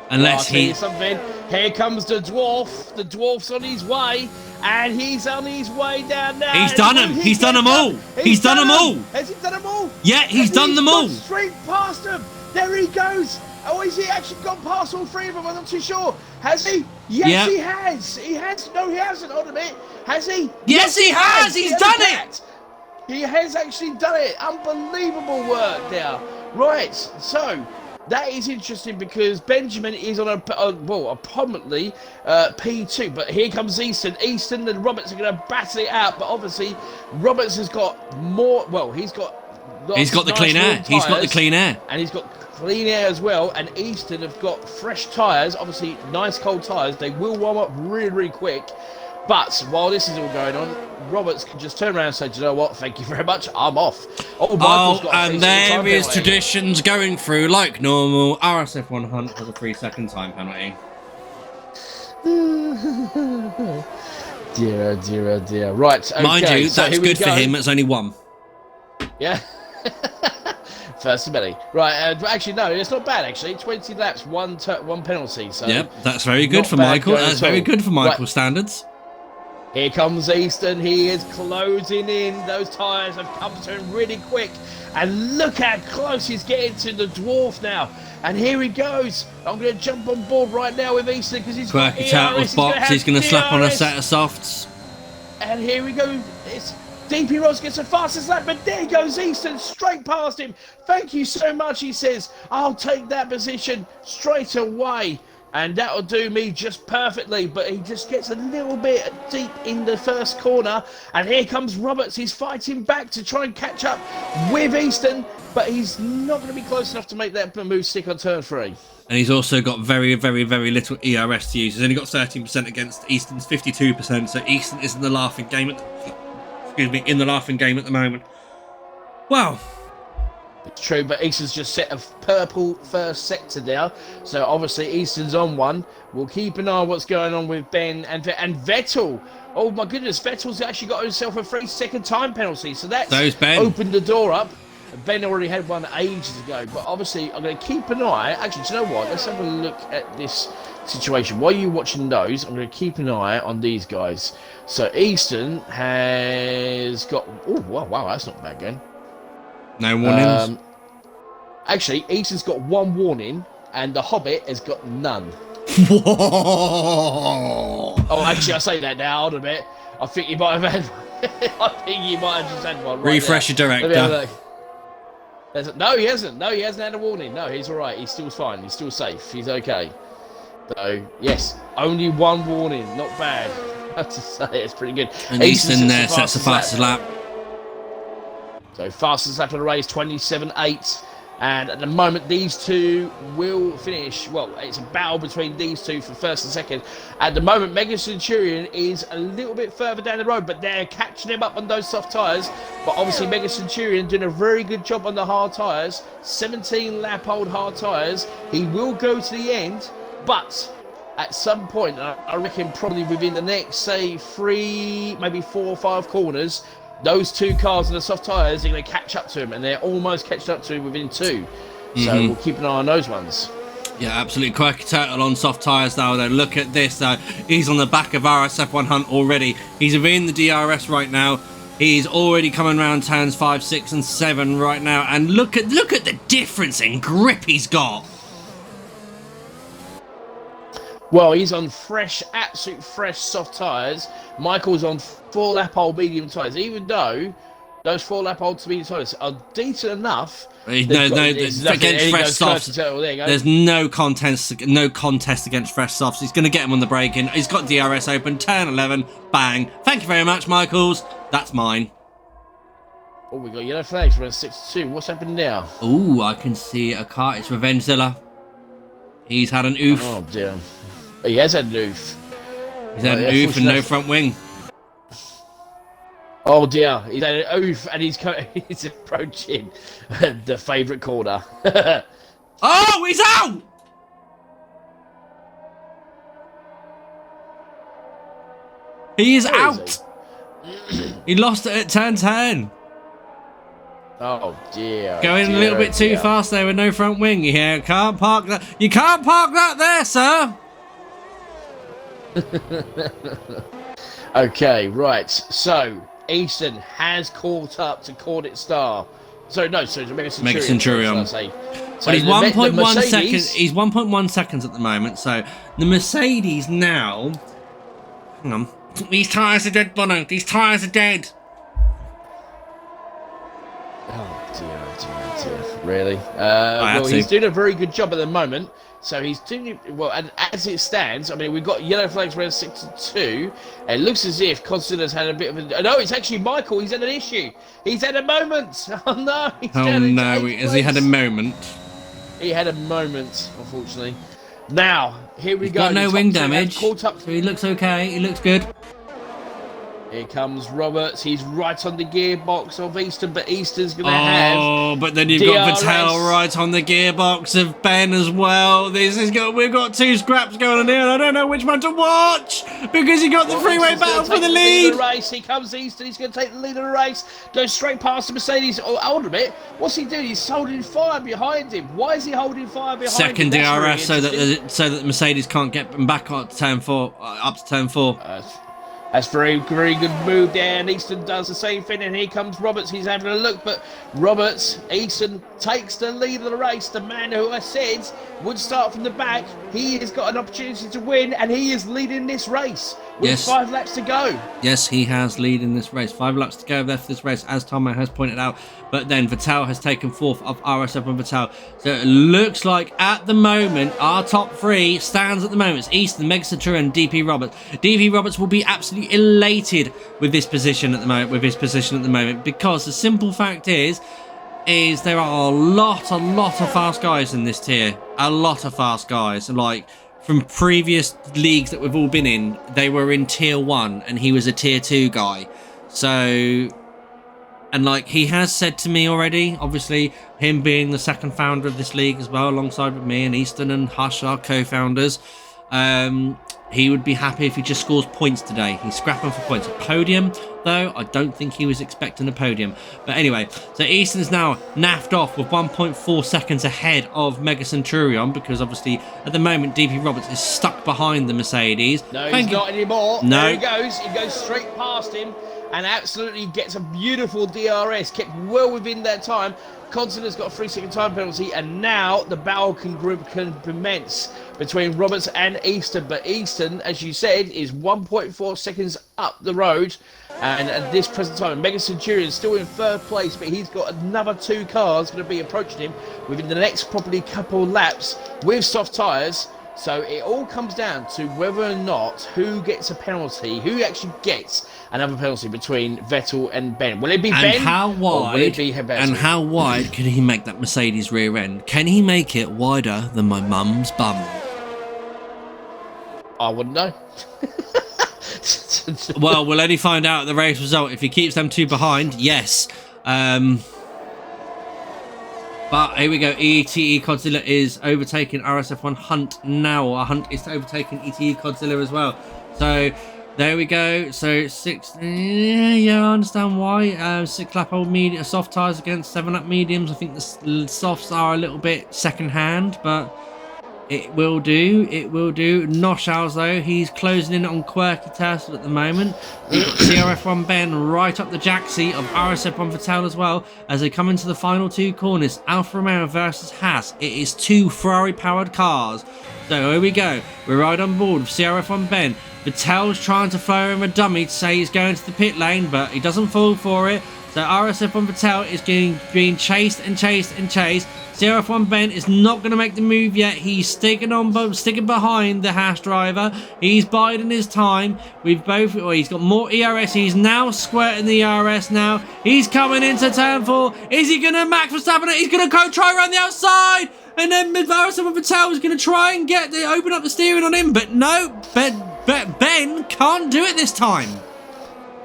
[SPEAKER 4] Unless he...
[SPEAKER 2] something. Here comes the dwarf. The dwarf's on his way. And he's on his way down now.
[SPEAKER 4] He's done them. He's done them all. He's done them all.
[SPEAKER 2] Has he done them all?
[SPEAKER 4] Yeah, he's done them all.
[SPEAKER 2] Straight past them. There he goes. Oh, has he actually gone past all three of them? I'm not too sure. Has he? Yes, he has. He has. No, he hasn't. Hold a minute. Has he?
[SPEAKER 4] Yes, he has. He's done it.
[SPEAKER 2] He has actually done it. Unbelievable work there. Right. So that is interesting because Benjamin is on a prominently P2, but here comes Easton. Easton and Roberts are going to battle it out, but obviously Roberts has got more. Well, he's got
[SPEAKER 4] the clean air. He's got the clean air,
[SPEAKER 2] and he's got clean air as well. And Easton have got fresh tyres. Obviously, nice cold tyres. They will warm up really, really quick. But while this is all going on, Roberts can just turn around and say, "Do you know what? Thank you very much. I'm off."
[SPEAKER 4] And there is traditions going through like normal. RSF1 Hunt has a 3-second time penalty.
[SPEAKER 2] Dear, dear, dear. Right, okay.
[SPEAKER 4] Mind you,
[SPEAKER 2] so
[SPEAKER 4] that's good for him. It's only one.
[SPEAKER 2] Yeah. First to many. Right, actually, no, it's not bad, actually. 20 laps, one penalty. So
[SPEAKER 4] yep, that's very good for Michael. That's very good for Michael's standards.
[SPEAKER 2] Here comes Easton. He is closing in. Those tyres have come to him really quick. And look how close he's getting to the dwarf now. And here he goes. I'm going to jump on board right now with Easton because he's got
[SPEAKER 4] Quirky Turtle's box. He's going to slap on a set of softs.
[SPEAKER 2] And here we go. It's DP Ross gets the fastest lap, but there goes Easton straight past him. Thank you so much, he says. I'll take that position straight away. And that'll do me just perfectly, but he just gets a little bit deep in the first corner. And here comes Roberts. He's fighting back to try and catch up with Easton, but he's not going to be close enough to make that move stick on turn 3.
[SPEAKER 4] And he's also got very, very, very little ERS to use. He's only got 13% against Easton's 52%, so Easton is in the laughing game at the moment. Wow.
[SPEAKER 2] It's true, but Easton's just set a purple first sector there. So obviously Easton's on one. We'll keep an eye on what's going on with Ben and Vettel. Oh my goodness, Vettel's actually got himself a 3-second time penalty. So that's opened the door up. Ben already had one ages ago. But obviously I'm going to keep an eye. Actually, do you know what? Let's have a look at this situation. While you're watching those, I'm going to keep an eye on these guys. So Easton has got... Oh, wow, that's not bad again.
[SPEAKER 4] No warnings?
[SPEAKER 2] Actually, Easton's got one warning, and the Hobbit has got none. Oh, actually, I say that now. Hold a bit. I think you might have had. I think you might have just had one. Right
[SPEAKER 4] Refresh your director.
[SPEAKER 2] No, he hasn't. No, he hasn't had a warning. No, he's all right. He's still fine. He's still safe. He's okay. So yes, only one warning. Not bad. I have to say, it's pretty good.
[SPEAKER 4] And Easton there sets the fastest lap.
[SPEAKER 2] So fastest lap of the race, 27.8. And at the moment, these two will finish. Well, it's a battle between these two for first and second. At the moment, Mega Centurion is a little bit further down the road, but they're catching him up on those soft tyres. But obviously, Mega Centurion doing a very good job on the hard tyres. 17 lap old hard tyres. He will go to the end, but at some point, I reckon probably within the next, say, 3, maybe 4 or 5 corners, those two cars on the soft tyres are going to catch up to him, and they're almost catching up to him within 2. So we'll keep an eye on those ones.
[SPEAKER 4] Yeah, absolutely. Quirky Turtle on soft tyres now, though. Look at this, though. He's on the back of RSF1 Hunt already. He's in the DRS right now. He's already coming around turns 5, 6, and 7 right now. And look at the difference in grip he's got.
[SPEAKER 2] Well, he's on fresh, absolute fresh soft tyres. Michael's on 4 lap old medium tyres, even though those 4-lap old speed tires are decent enough.
[SPEAKER 4] Against fresh softs. There's no contest against fresh softs. He's going to get him on the braking. He's got DRS open. Turn 11. Bang. Thank you very much, Michaels. That's mine.
[SPEAKER 2] Oh, we got yellow flags. We're in 6-2. What's happened now?
[SPEAKER 4] Oh, I can see a car. It's Revengezilla. He's had an oof.
[SPEAKER 2] Oh dear. He has had an oof.
[SPEAKER 4] He's had an oof and no front wing.
[SPEAKER 2] Oh dear, he's had an oof and he's approaching the favourite corner.
[SPEAKER 4] Oh, he's out! He is out! He lost it at turn 10.
[SPEAKER 2] Oh dear.
[SPEAKER 4] Going a little bit too fast there with no front wing. Yeah, can't park that. You can't park that there, sir.
[SPEAKER 2] Okay, right. So Easton has caught up to Cornet Star. So no, so to Mega Centurion. So
[SPEAKER 4] but he's 1.1 seconds. He's 1.1 seconds at the moment. So the Mercedes now. Hang on. These tyres are dead, Bono. These tyres are dead.
[SPEAKER 2] Oh dear. Really? Well, he's doing a very good job at the moment. So he's doing well, and as it stands, I mean, we've got yellow flags around 6-2. It looks as if Constantine's had a bit of a. No, it's actually Michael. He's had an issue. He's had a moment. Oh no!
[SPEAKER 4] Has he had a moment?
[SPEAKER 2] He had a moment, unfortunately. Now here we
[SPEAKER 4] He's
[SPEAKER 2] go.
[SPEAKER 4] got no wing damage.
[SPEAKER 2] Caught up.
[SPEAKER 4] So he looks okay. He looks good.
[SPEAKER 2] Here comes Roberts. He's right on the gearbox of Easton, but Easton's going to have.
[SPEAKER 4] Oh, but then you've got Vettel right on the gearbox of Ben as well. We've got two scraps going on here, and I don't know which one to watch because he got the freeway battle for the lead.
[SPEAKER 2] Here comes Easton. He's going to take the lead of the race. Goes straight past the Mercedes. Oh, hold a bit. What's he doing? He's holding fire behind him. Why is he holding fire behind him?
[SPEAKER 4] Second DRS so that Mercedes can't get them back up to turn 4.
[SPEAKER 2] That's very, very good move there, and Easton does the same thing, and here comes Roberts. He's having a look, but Easton takes the lead of the race. The man who I said would start from the back, he has got an opportunity to win, and he is leading this race with 5 laps to go.
[SPEAKER 4] Yes, he has leading this race. 5 laps to go left this race, as Tomo has pointed out. But then Vettel has taken 4th of RS7 Vettel. So it looks like at the moment, our top 3 stands at the moment. It's Easton, Mega Centurion, and DP Roberts. DP Roberts will be absolutely elated with this position at the moment, because the simple fact is there are a lot of fast guys in this tier. A lot of fast guys. Like, from previous leagues that we've all been in, they were in tier 1 and he was a tier 2 guy. So, and like he has said to me already, obviously him being the second founder of this league as well, alongside with me and Easton and Hush, our co-founders, he would be happy if he just scores points today. He's scrapping for points. A podium, though, I don't think he was expecting a podium. But anyway, so Easton's now naffed off with 1.4 seconds ahead of Mega Centurion, because obviously at the moment DP Roberts is stuck behind the Mercedes.
[SPEAKER 2] No, he's not anymore.
[SPEAKER 4] No.
[SPEAKER 2] There he goes. He goes straight past him and absolutely gets a beautiful DRS. Kept well within that time. Continent's got a 3-second time penalty, and now the battle can commence between Roberts and Easton. But Easton, as you said, is 1.4 seconds up the road, and at this present time, Mega Centurion is still in 3rd place, but he's got another 2 cars going to be approaching him within the next probably couple laps with soft tyres. So it all comes down to whether or not who gets a penalty, who actually gets another penalty between Vettel and Ben. Will it be Ben?
[SPEAKER 4] And how wide?
[SPEAKER 2] Or will it be Vettel?
[SPEAKER 4] And how wide can he make that Mercedes rear end? Can he make it wider than my mum's bum?
[SPEAKER 2] I wouldn't know.
[SPEAKER 4] Well, we'll only find out at the race result. If he keeps them 2 behind, yes. But here we go. ETE Godzilla is overtaking RSF1 Hunt now. Hunt is overtaking ETE Godzilla as well. So there we go. So 6. Yeah, I understand why. 6 lap old medium soft tyres against 7 lap mediums. I think the softs are a little bit second hand, but it will do. It will do. Noshals though, he's closing in on Quirky Turtle at the moment. We've got CRF1 Ben right up the jacksie of RSF1 Vettel as well as they come into the final 2 corners. Alfa Romeo versus Haas. It is 2 Ferrari powered cars. So here we go. We're right on board with CRF1 Ben. Vettel's trying to throw him a dummy to say he's going to the pit lane, but he doesn't fall for it. So RSF1 Patel is being chased and chased and chased. CRF1 Ben is not going to make the move yet. He's sticking behind the Haas driver. He's biding his time. He's got more ERS. He's now squirting the ERS now. He's coming into turn 4. Is he going to Max Verstappen it? He's going to go try around the outside. And then RSF1 Patel is going to try and open up the steering on him. But no, Ben can't do it this time.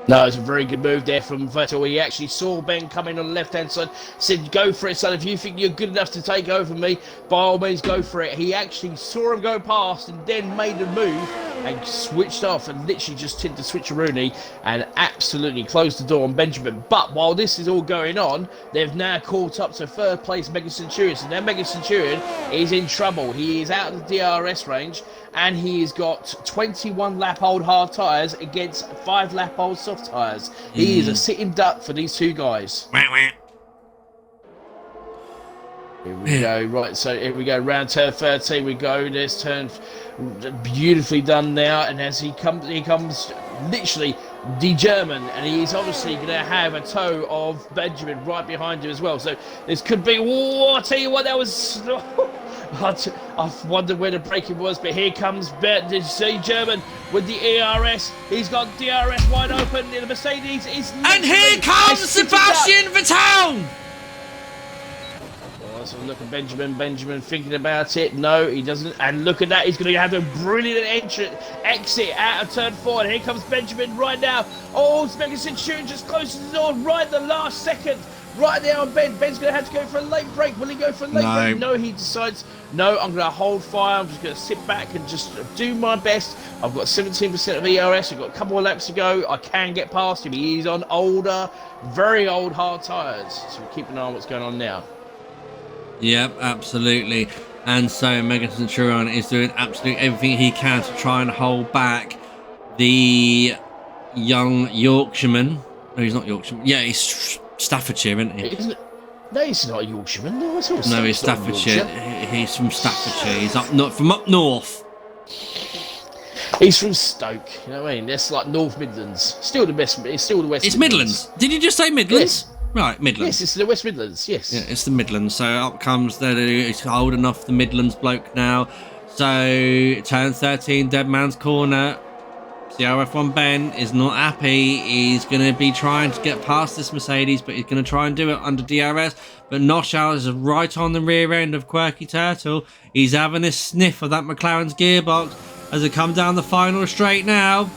[SPEAKER 2] No, it's a very good move there from Vettel. He actually saw Ben coming on the left-hand side, said, go for it, son. If you think you're good enough to take over me, by all means, go for it. He actually saw him go past and then made a move and switched off and literally just did the switcheroonie and absolutely closed the door on Benjamin. But while this is all going on, they've now caught up to third place Mega Centurion. So now Mega Centurion is in trouble. He is out of the DRS range and he has got 21 lap-old hard tyres against 5 lap-old soft tyres. He is a sitting duck for these two guys. Here we go. Right, so here we go. Round turn 13 we go. This turn beautifully done now. And as he comes literally the German, and he's obviously going to have a tow of Benjamin right behind him as well. So this could be, I tell you what, that was... I wondered where the braking was, but here comes the German with the ERS. He's got DRS wide open. The Mercedes is...
[SPEAKER 4] And here comes Sebastian Vettel!
[SPEAKER 2] So look at Benjamin thinking about it. No, he doesn't. And look at that. He's going to have a brilliant exit out of turn 4. And here comes Benjamin right now. Oh, Mega Centurion just closes the door right at the last second. Right there on Ben. Ben's going to have to go for a late break. Will he go for a late break? No, he decides, no, I'm going to hold fire. I'm just going to sit back and just do my best. I've got 17% of ERS. I've got a couple more laps to go. I can get past him. He's on older, very old hard tyres. So we'll keep an eye on what's going on now.
[SPEAKER 4] Yep, absolutely. And so Mega Centurion is doing absolutely everything he can to try and hold back the young Yorkshireman. No, he's not Yorkshireman. Yeah, he's Staffordshire, isn't he?
[SPEAKER 2] No, he's not a Yorkshireman. No,
[SPEAKER 4] he's Staffordshire. He's from Staffordshire. He's from up north.
[SPEAKER 2] He's from Stoke. You know what I mean? That's like North Midlands. Still the best. It's still the West.
[SPEAKER 4] It's Midlands. Did you just say Midlands?
[SPEAKER 2] Yes.
[SPEAKER 4] Right, Midlands.
[SPEAKER 2] Yes, it's the West Midlands, yes.
[SPEAKER 4] Yeah, it's the Midlands. So up comes he's holding off the Midlands bloke now. So turn 13, dead man's corner. CRF1 Ben is not happy. He's going to be trying to get past this Mercedes, but he's going to try and do it under DRS. But Noshout is right on the rear end of Quirky Turtle. He's having a sniff of that McLaren's gearbox as they come down the final straight now.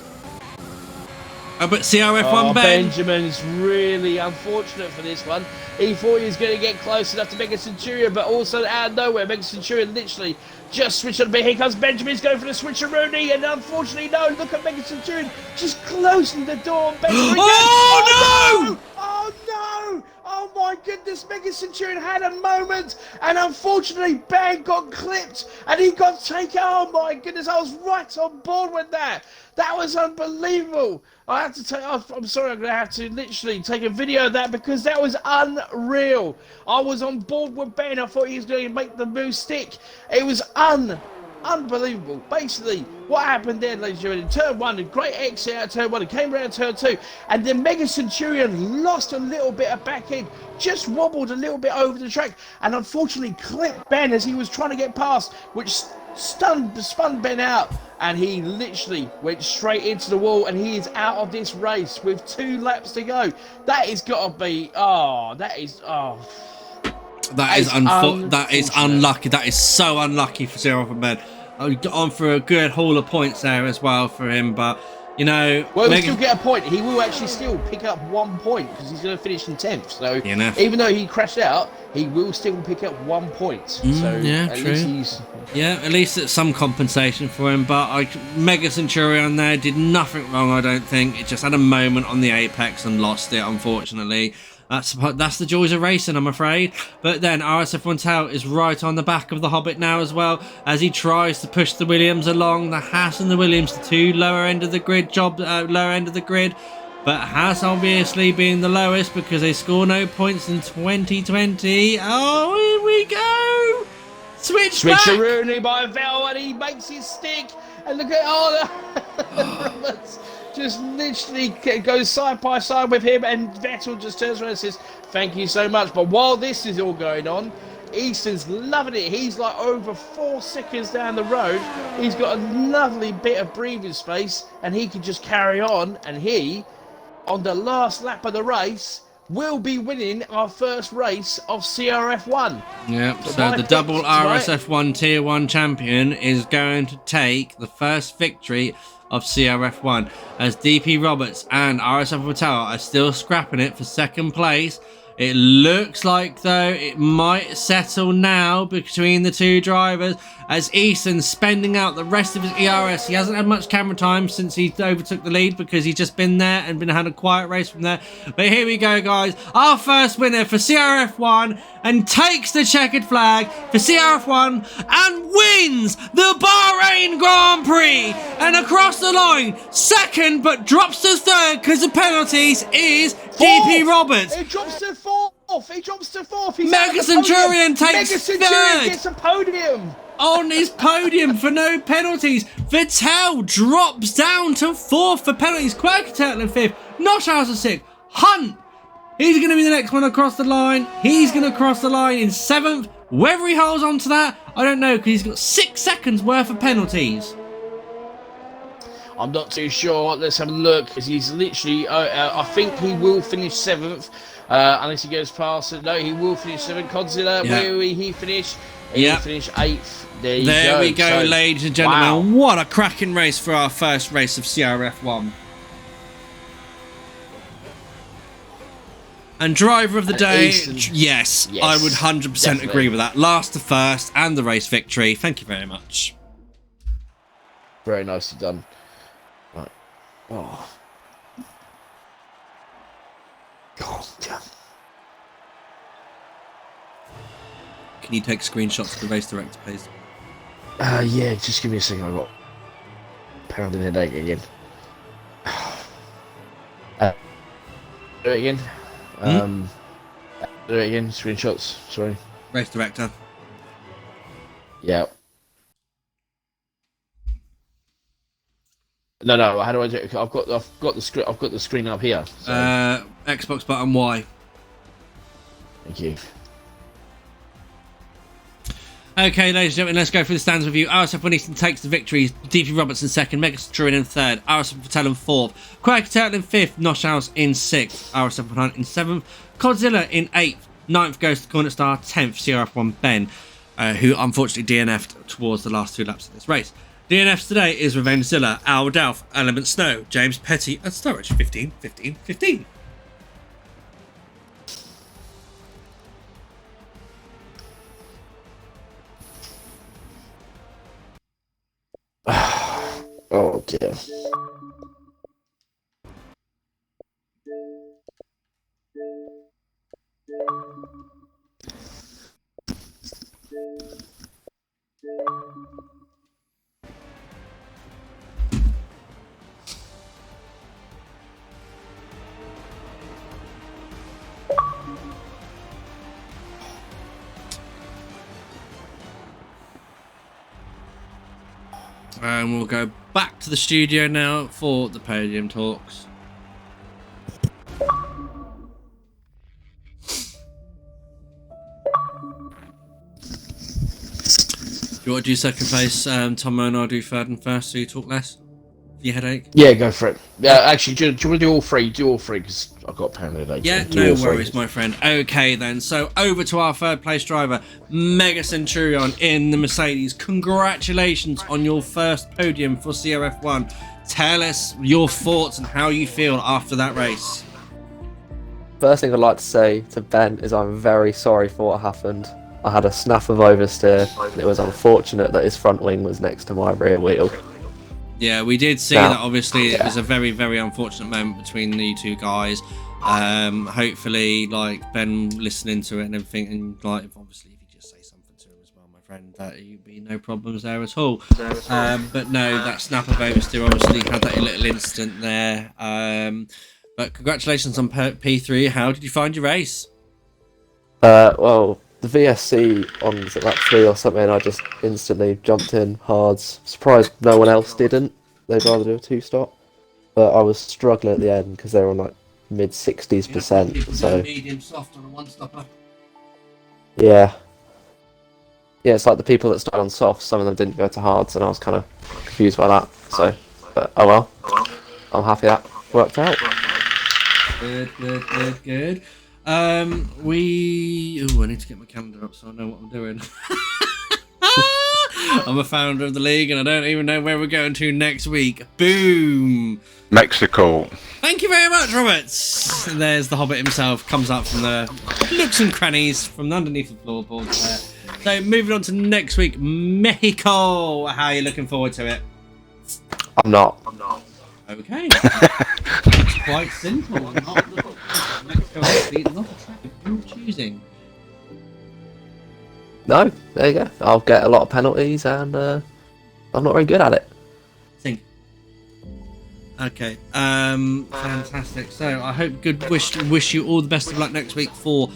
[SPEAKER 4] But CRF1 Ben.
[SPEAKER 2] Benjamin's really unfortunate for this one. He thought he was going to get close enough to Mega Centurion, but also out of nowhere, Mega Centurion literally just switched on a bit. Here comes Benjamin's going for the switcheroonie, and unfortunately, no, look at Mega Centurion just closing the door on Benjamin.
[SPEAKER 4] Oh, no!
[SPEAKER 2] Oh no! Oh my goodness, Mega Centurion had a moment, and unfortunately, Ben got clipped, and he got taken. Oh my goodness, I was right on board with that. That was unbelievable. I have to take. I'm sorry, I'm going to have to literally take a video of that because that was unreal. I was on board with Ben. I thought he was going to make the move stick. It was unbelievable. Basically, what happened there, ladies and gentlemen, in turn 1, a great exit out of turn 1, it came around turn 2, and then Mega Centurion lost a little bit of back end, just wobbled a little bit over the track, and unfortunately clipped Ben as he was trying to get past, which spun Ben out, and he literally went straight into the wall, and he is out of this race with 2 laps to go. That has got to be, that is unlucky. That is so unlucky for CRF1 Ben. I got on for a good haul of points there as well for him, but you know, well, he'll still get a point. He will actually still pick up 1 point because he's going to finish in 10th. So even though he crashed out, he will still pick up 1 point. So
[SPEAKER 4] yeah,
[SPEAKER 2] at
[SPEAKER 4] true.
[SPEAKER 2] least
[SPEAKER 4] at least it's some compensation for him. But Mega Centurion there did nothing wrong, I don't think. It just had a moment on the apex and lost it, unfortunately. That's the joys of racing, I'm afraid. But then RSF1 Tau is right on the back of the Hobbit now as well, as he tries to push the Williams along. The Haas and the Williams, the two lower end of the grid But Haas obviously being the lowest because they score no points in 2020. Oh, here we go! Switcheroonie
[SPEAKER 2] by Vettel, and he makes his stick. And look at all the Roberts just literally goes side by side with him, and Vettel just turns around and says, "Thank you so much." But while this is all going on, Easton's loving it. He's like over 4 seconds down the road. He's got a lovely bit of breathing space, and he can just carry on. And he, on the last lap of the race, will be winning our first race of CRF1.
[SPEAKER 4] Yep, so the double RSF1 Tier 1 champion is going to take the first victory of CRF1, as DP Roberts and RSF Patel are still scrapping it for second place. It looks like, though, it might settle now between the two drivers, as Easton's spending out the rest of his ERS. He hasn't had much camera time since he overtook the lead, because he's just been there and had a quiet race from there. But here we go, guys. Our first winner for CRF1, and takes the checkered flag for CRF1 and wins the Bahrain Grand Prix. And across the line, second, but drops to third because of penalties, is DP Roberts.
[SPEAKER 2] It drops to fourth. He drops to fourth. He's
[SPEAKER 4] Mega Centurion takes
[SPEAKER 2] Mega Centurion
[SPEAKER 4] third.
[SPEAKER 2] gets a podium.
[SPEAKER 4] On his podium for no penalties. Vettel drops down to fourth for penalties. Quirky Turtle in fifth. Noshhouse in sixth. Hunt, he's going to be the next one across the line. He's going to cross the line in seventh. Whether he holds on to that, I don't know, because he's got 6 seconds worth of penalties.
[SPEAKER 2] I'm not too sure. Let's have a look, because he's literally, I think he will finish 7th, unless he goes past it. No, he will finish 7th. Godzilla, where will he finish? He finished 8th.
[SPEAKER 4] There we go, ladies and gentlemen. Wow. What a cracking race for our first race of CRF1. And driver of the day, yes, I would 100% agree with that. Last to first and the race victory. Thank you very much.
[SPEAKER 2] Very nicely done. Right. Oh. God.
[SPEAKER 4] Can you take screenshots of the race director, please?
[SPEAKER 2] Yeah, just give me a second. I've got pounding headache again. Do it again. Do it again. Screenshots. Sorry.
[SPEAKER 4] Race director.
[SPEAKER 2] Yeah. No. How do I do it? I've got the screen. I've got the screen up here. So.
[SPEAKER 4] Xbox button Y.
[SPEAKER 2] Thank you.
[SPEAKER 4] Okay, ladies and gentlemen, let's go through the stands review. RSF Easton takes the victory. DP Roberts in second, Mega Centurion in third, RSF Patel in fourth, Quirky Turtle in fifth, Noshhouse in sixth, RSF Hunt in seventh, Godzilla in eighth, ninth goes to Cornet Star, 10th CRF1 Ben, who unfortunately DNF'd towards the last 2 laps of this race. DNFs today is Revengezilla, Al Dalf, Element Snow, James Petty, and Sturridge. 15, 15, 15.
[SPEAKER 2] Oh dear.
[SPEAKER 4] And we'll go back to the studio now for the podium talks. Do you want to do second place, Tom, and I'll do third and first so you talk less? For your headache?
[SPEAKER 2] Yeah, go for it. Actually, do you want to do all three? Do all three, because I've got a pound headache.
[SPEAKER 4] Yeah, no worries, my friend. Okay, then. So, over to our third place driver, Mega Centurion in the Mercedes. Congratulations on your first podium for CRF1. Tell us your thoughts and how you feel after that race.
[SPEAKER 6] First thing I'd like to say to Ben is I'm very sorry for what happened. I had a snaff of oversteer, and it was unfortunate that his front wing was next to my rear wheel.
[SPEAKER 4] Yeah, we did see that. Obviously, it was a very, very unfortunate moment between the two guys. Hopefully, like, Ben listening to it and everything, and like, obviously, if you just say something to him as well, my friend, that you'd be no problems there at all. But no, that snap of oversteer obviously had that little incident there. But congratulations on P3. How did you find your race?
[SPEAKER 6] Well, the VSC on was it like 3 or something, I just instantly jumped in hard. Surprised no one else didn't. They'd rather do a 2-stop. but I was struggling at the end because they were on like mid 60s%. So
[SPEAKER 3] medium soft on a one-stopper.
[SPEAKER 6] yeah, it's like the people that started on soft. Some of them didn't go to hards, and I was kind of confused by that. So, but oh well, I'm happy that worked out.
[SPEAKER 3] Good. I need to get my calendar up so I know what I'm doing. I'm a founder of the league and I don't even know where we're going to next week. Boom!
[SPEAKER 7] Mexico.
[SPEAKER 3] Thank you very much, Roberts. And there's the Hobbit himself, comes up from the nooks and crannies from underneath the floorboards there. So moving on to next week, Mexico. How are you looking forward to it?
[SPEAKER 6] I'm not.
[SPEAKER 3] Okay. It's quite simple. Mexico actually not a track of your choosing.
[SPEAKER 6] No, there you go. I'll get a lot of penalties, and I'm not very good at it.
[SPEAKER 3] Think. Okay. Fantastic. So I hope wish you all the best of luck next week for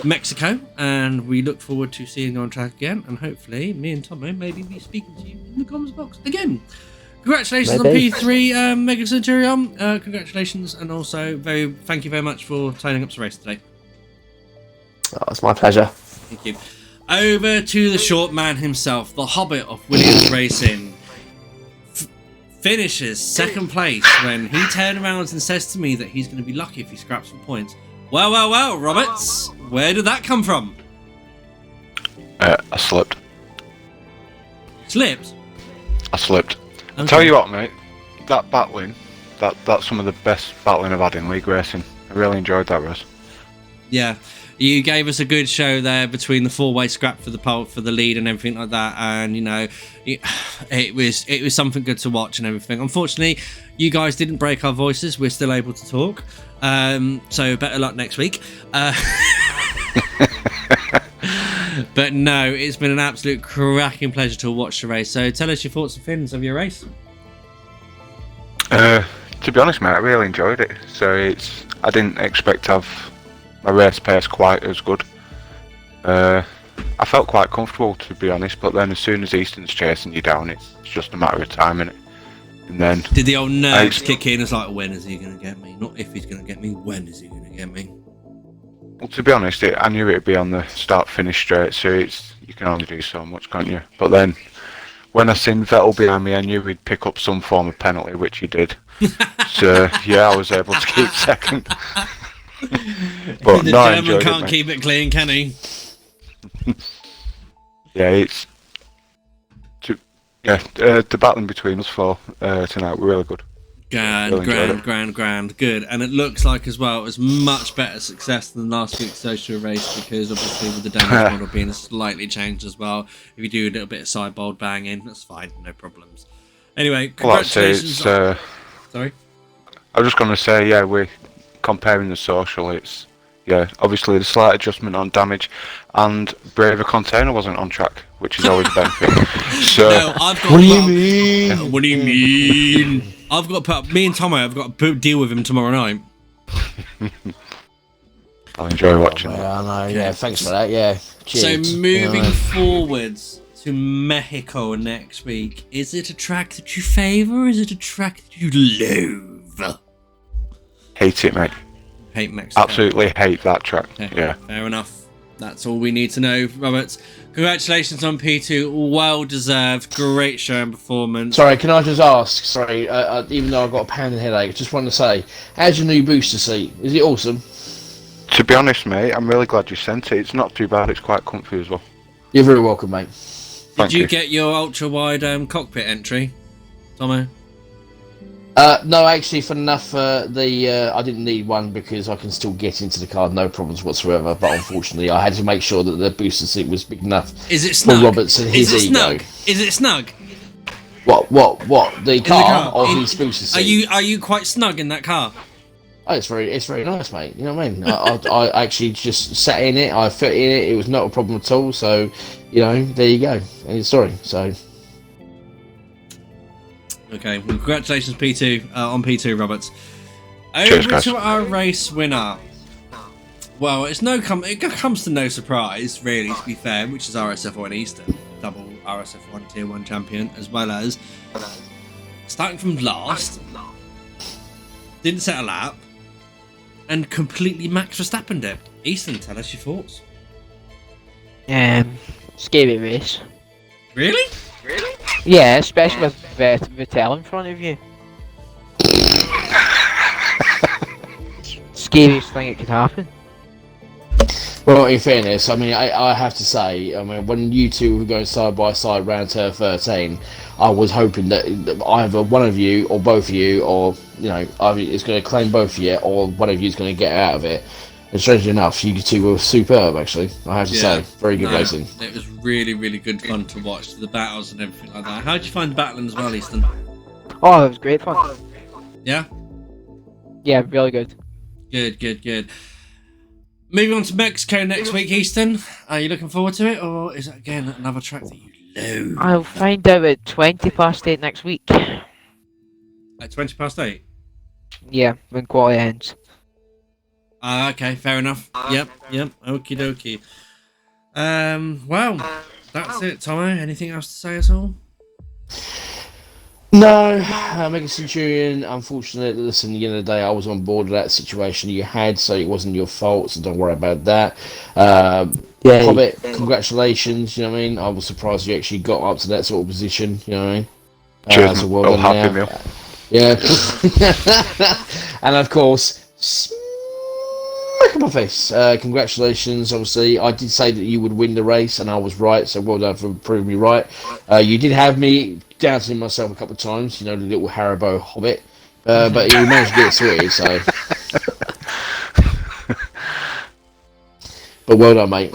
[SPEAKER 3] Mexico, and we look forward to seeing you on track again, and hopefully me and Tomo maybe be speaking to you in the comments box again. Congratulations
[SPEAKER 6] Maybe.
[SPEAKER 3] on P3 Mega Centurion. Congratulations, and also thank you very much for turning up to the race today.
[SPEAKER 6] Oh, it's my pleasure.
[SPEAKER 3] Thank you. Over to the short man himself, the Hobbit of Williams Racing. Finishes second place when he turned around and says to me that he's going to be lucky if he scraps some points. Well, Roberts, where did that come from?
[SPEAKER 7] I slipped.
[SPEAKER 3] Slipped?
[SPEAKER 7] I slipped.
[SPEAKER 3] Okay.
[SPEAKER 7] I'll tell you what, mate. That battling, that's some of the best battling I've had in league racing. I really enjoyed that race.
[SPEAKER 3] Yeah. You gave us a good show there between the four-way scrap for the lead and everything like that, and you know, it was something good to watch and everything. Unfortunately, you guys didn't break our voices. We're still able to talk, so better luck next week. But no, it's been an absolute cracking pleasure to watch the race. So tell us your thoughts and feelings of your race.
[SPEAKER 7] To be honest, mate, I really enjoyed it. So I didn't expect to have my race pace quite as good. I felt quite comfortable, to be honest, but then as soon as Easton's chasing you down, it's just a matter of time, innit? And then
[SPEAKER 3] Did the old nerves kick in? It's like, when is he going to get me? Not if he's going to get me, when is he going to get me?
[SPEAKER 7] well, to be honest, I knew it'd be on the start-finish straight, so you can only do so much, can't you? But then when I seen Vettel behind me, I knew he'd pick up some form of penalty, which he did. So yeah, I was able to keep second. But
[SPEAKER 3] The
[SPEAKER 7] no, I
[SPEAKER 3] German
[SPEAKER 7] enjoyed
[SPEAKER 3] can't
[SPEAKER 7] it,
[SPEAKER 3] keep it clean, can he?
[SPEAKER 7] Yeah, the battling between us four tonight were really good.
[SPEAKER 3] Grand, good. And it looks like as well it was much better success than last week's social race, because obviously with the damage model being slightly changed as well, if you do a little bit of sideboard banging, that's fine, no problems. Anyway, congratulations. Sorry?
[SPEAKER 7] I was just going to say, yeah, we're comparing the social, obviously the slight adjustment on damage, and Braver Container wasn't on track, which is always a benefit. So,
[SPEAKER 3] No, I've got
[SPEAKER 2] What do you mean?
[SPEAKER 3] What do you mean? I've got to put me and Tomo, I've got to deal with him tomorrow night.
[SPEAKER 7] I'll enjoy watching that.
[SPEAKER 2] Yeah, I know. Yeah, thanks for that. Yeah. Cheers.
[SPEAKER 3] So moving forwards to Mexico next week, is it a track that you favour or is it a track that you loathe?
[SPEAKER 7] Hate it, mate.
[SPEAKER 3] Hate Mexico.
[SPEAKER 7] Absolutely hate that track.
[SPEAKER 3] Okay,
[SPEAKER 7] Yeah.
[SPEAKER 3] fair enough. That's all we need to know, Roberts. Congratulations on P2. Well deserved. Great show and performance.
[SPEAKER 2] Sorry, can I just ask? Sorry, even though I've got a pounding headache, just want to say, how's your new booster seat? Is it awesome?
[SPEAKER 7] To be honest, mate, I'm really glad you sent it. It's not too bad. It's quite comfy as well.
[SPEAKER 2] You're very welcome, mate.
[SPEAKER 7] Thank
[SPEAKER 3] Did you get your ultra wide cockpit entry, Tomo?
[SPEAKER 2] No, actually, for enough, I didn't need one because I can still get into the car, no problems whatsoever. But unfortunately, I had to make sure that the booster seat was big enough
[SPEAKER 3] Is it snug?
[SPEAKER 2] for Roberts and his
[SPEAKER 3] Is it
[SPEAKER 2] ego.
[SPEAKER 3] snug? Is it snug?
[SPEAKER 2] What? The car or
[SPEAKER 3] In-
[SPEAKER 2] his booster seat?
[SPEAKER 3] Are you quite snug in that car?
[SPEAKER 2] Oh, it's very nice, mate. You know what I mean? I actually just sat in it. I fit in it. It was not a problem at all. So, there you go. End of story. So.
[SPEAKER 3] Okay, well, congratulations P2 on P2, Roberts.
[SPEAKER 7] Cheers,
[SPEAKER 3] Over
[SPEAKER 7] guys.
[SPEAKER 3] to our race winner. Well, it comes to no surprise, really, to be fair, which is RSF1 Eastern, double RSF1 Tier 1 champion, as well as starting from last, didn't set a lap, and completely Max Verstappen it. Easton, tell us your thoughts.
[SPEAKER 8] Scary race.
[SPEAKER 3] Really?
[SPEAKER 8] Yeah, especially with Vettel in front of you. Scariest thing that could happen.
[SPEAKER 2] Well, in fairness, I mean, I have to say, I mean, when you two were going side by side round turn 13, I was hoping that either one of you or both of you, or either it's going to claim both of you, or one of you is going to get out of it. And strangely enough, you two were superb, actually. I have to say, very good racing.
[SPEAKER 3] It was really, really good fun to watch the battles and everything like that. How did you find the battling as well, Easton?
[SPEAKER 8] Oh, it was great fun.
[SPEAKER 3] Yeah.
[SPEAKER 8] Yeah, really good.
[SPEAKER 3] Good. Moving on to Mexico next week, Easton. Are you looking forward to it, or is it again another track that you loathe?
[SPEAKER 8] I'll find out at 20 past 8 next week.
[SPEAKER 3] At 20 past 8?
[SPEAKER 8] Yeah, when quality ends.
[SPEAKER 3] Okay, fair enough. Yep. Okie dokie. Well, that's it, Tomo. Anything else to say at all?
[SPEAKER 2] No, Mega Centurion, unfortunately, listen, at the end of the day, I was on board with that situation you had, so it wasn't your fault, so don't worry about that. Hobbit, congratulations, you know what I mean? I was surprised you actually got up to that sort of position, you know what I mean?
[SPEAKER 7] Cheers,
[SPEAKER 2] so well done
[SPEAKER 7] happy
[SPEAKER 2] now.
[SPEAKER 7] meal.
[SPEAKER 2] Yeah. And of course, smack my face. Congratulations, obviously. I did say that you would win the race, and I was right, so well done for proving me right. You did have me doubting myself a couple of times, the little Haribo Hobbit, but you managed to get it sorted, so. But well done, mate.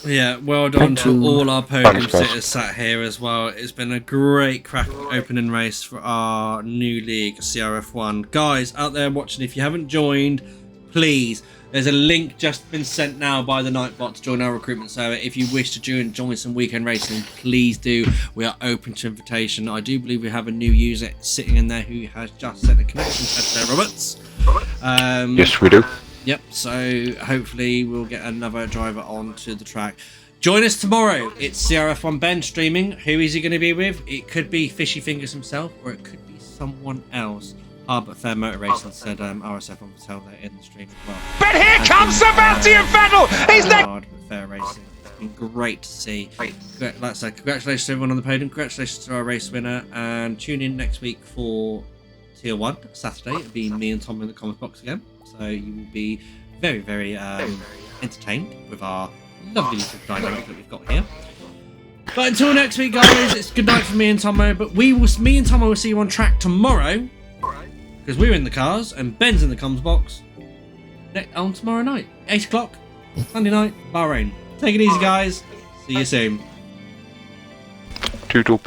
[SPEAKER 3] Yeah, well done to all our podium sitters sat here as well. It's been a great cracking opening race for our new league, CRF1. Guys out there watching, if you haven't joined, please, there's a link just been sent now by the Nightbot to join our recruitment server. If you wish to join some weekend racing, please do. We are open to invitation. I do believe we have a new user sitting in there who has just sent a connection test there, Roberts.
[SPEAKER 7] Yes, we do.
[SPEAKER 3] Yep, so hopefully we'll get another driver onto the track. Join us tomorrow. It's CRF1 Ben streaming. Who is he going to be with? It could be Fishy Fingers himself, or it could be someone else. But Fair Motor Racing said RSF1 was held there in the stream as well.
[SPEAKER 5] But here comes Sebastian Vettel! He's next!
[SPEAKER 3] Hard with Fair Racing. It's been great to see. Like I said, congratulations to everyone on the podium. Congratulations to our race winner. And tune in next week for Tier 1 Saturday. It'll be me and Tom in the comments box again. So you will be very, very entertained with our lovely little dynamic that we've got here. But until next week, guys, it's good night for me and Tomo. But me and Tomo will see you on track tomorrow, because we're in the cars and Ben's in the comms box on tomorrow night, 8 o'clock, Sunday night, Bahrain. Take it easy, guys. See you soon.
[SPEAKER 7] Toodle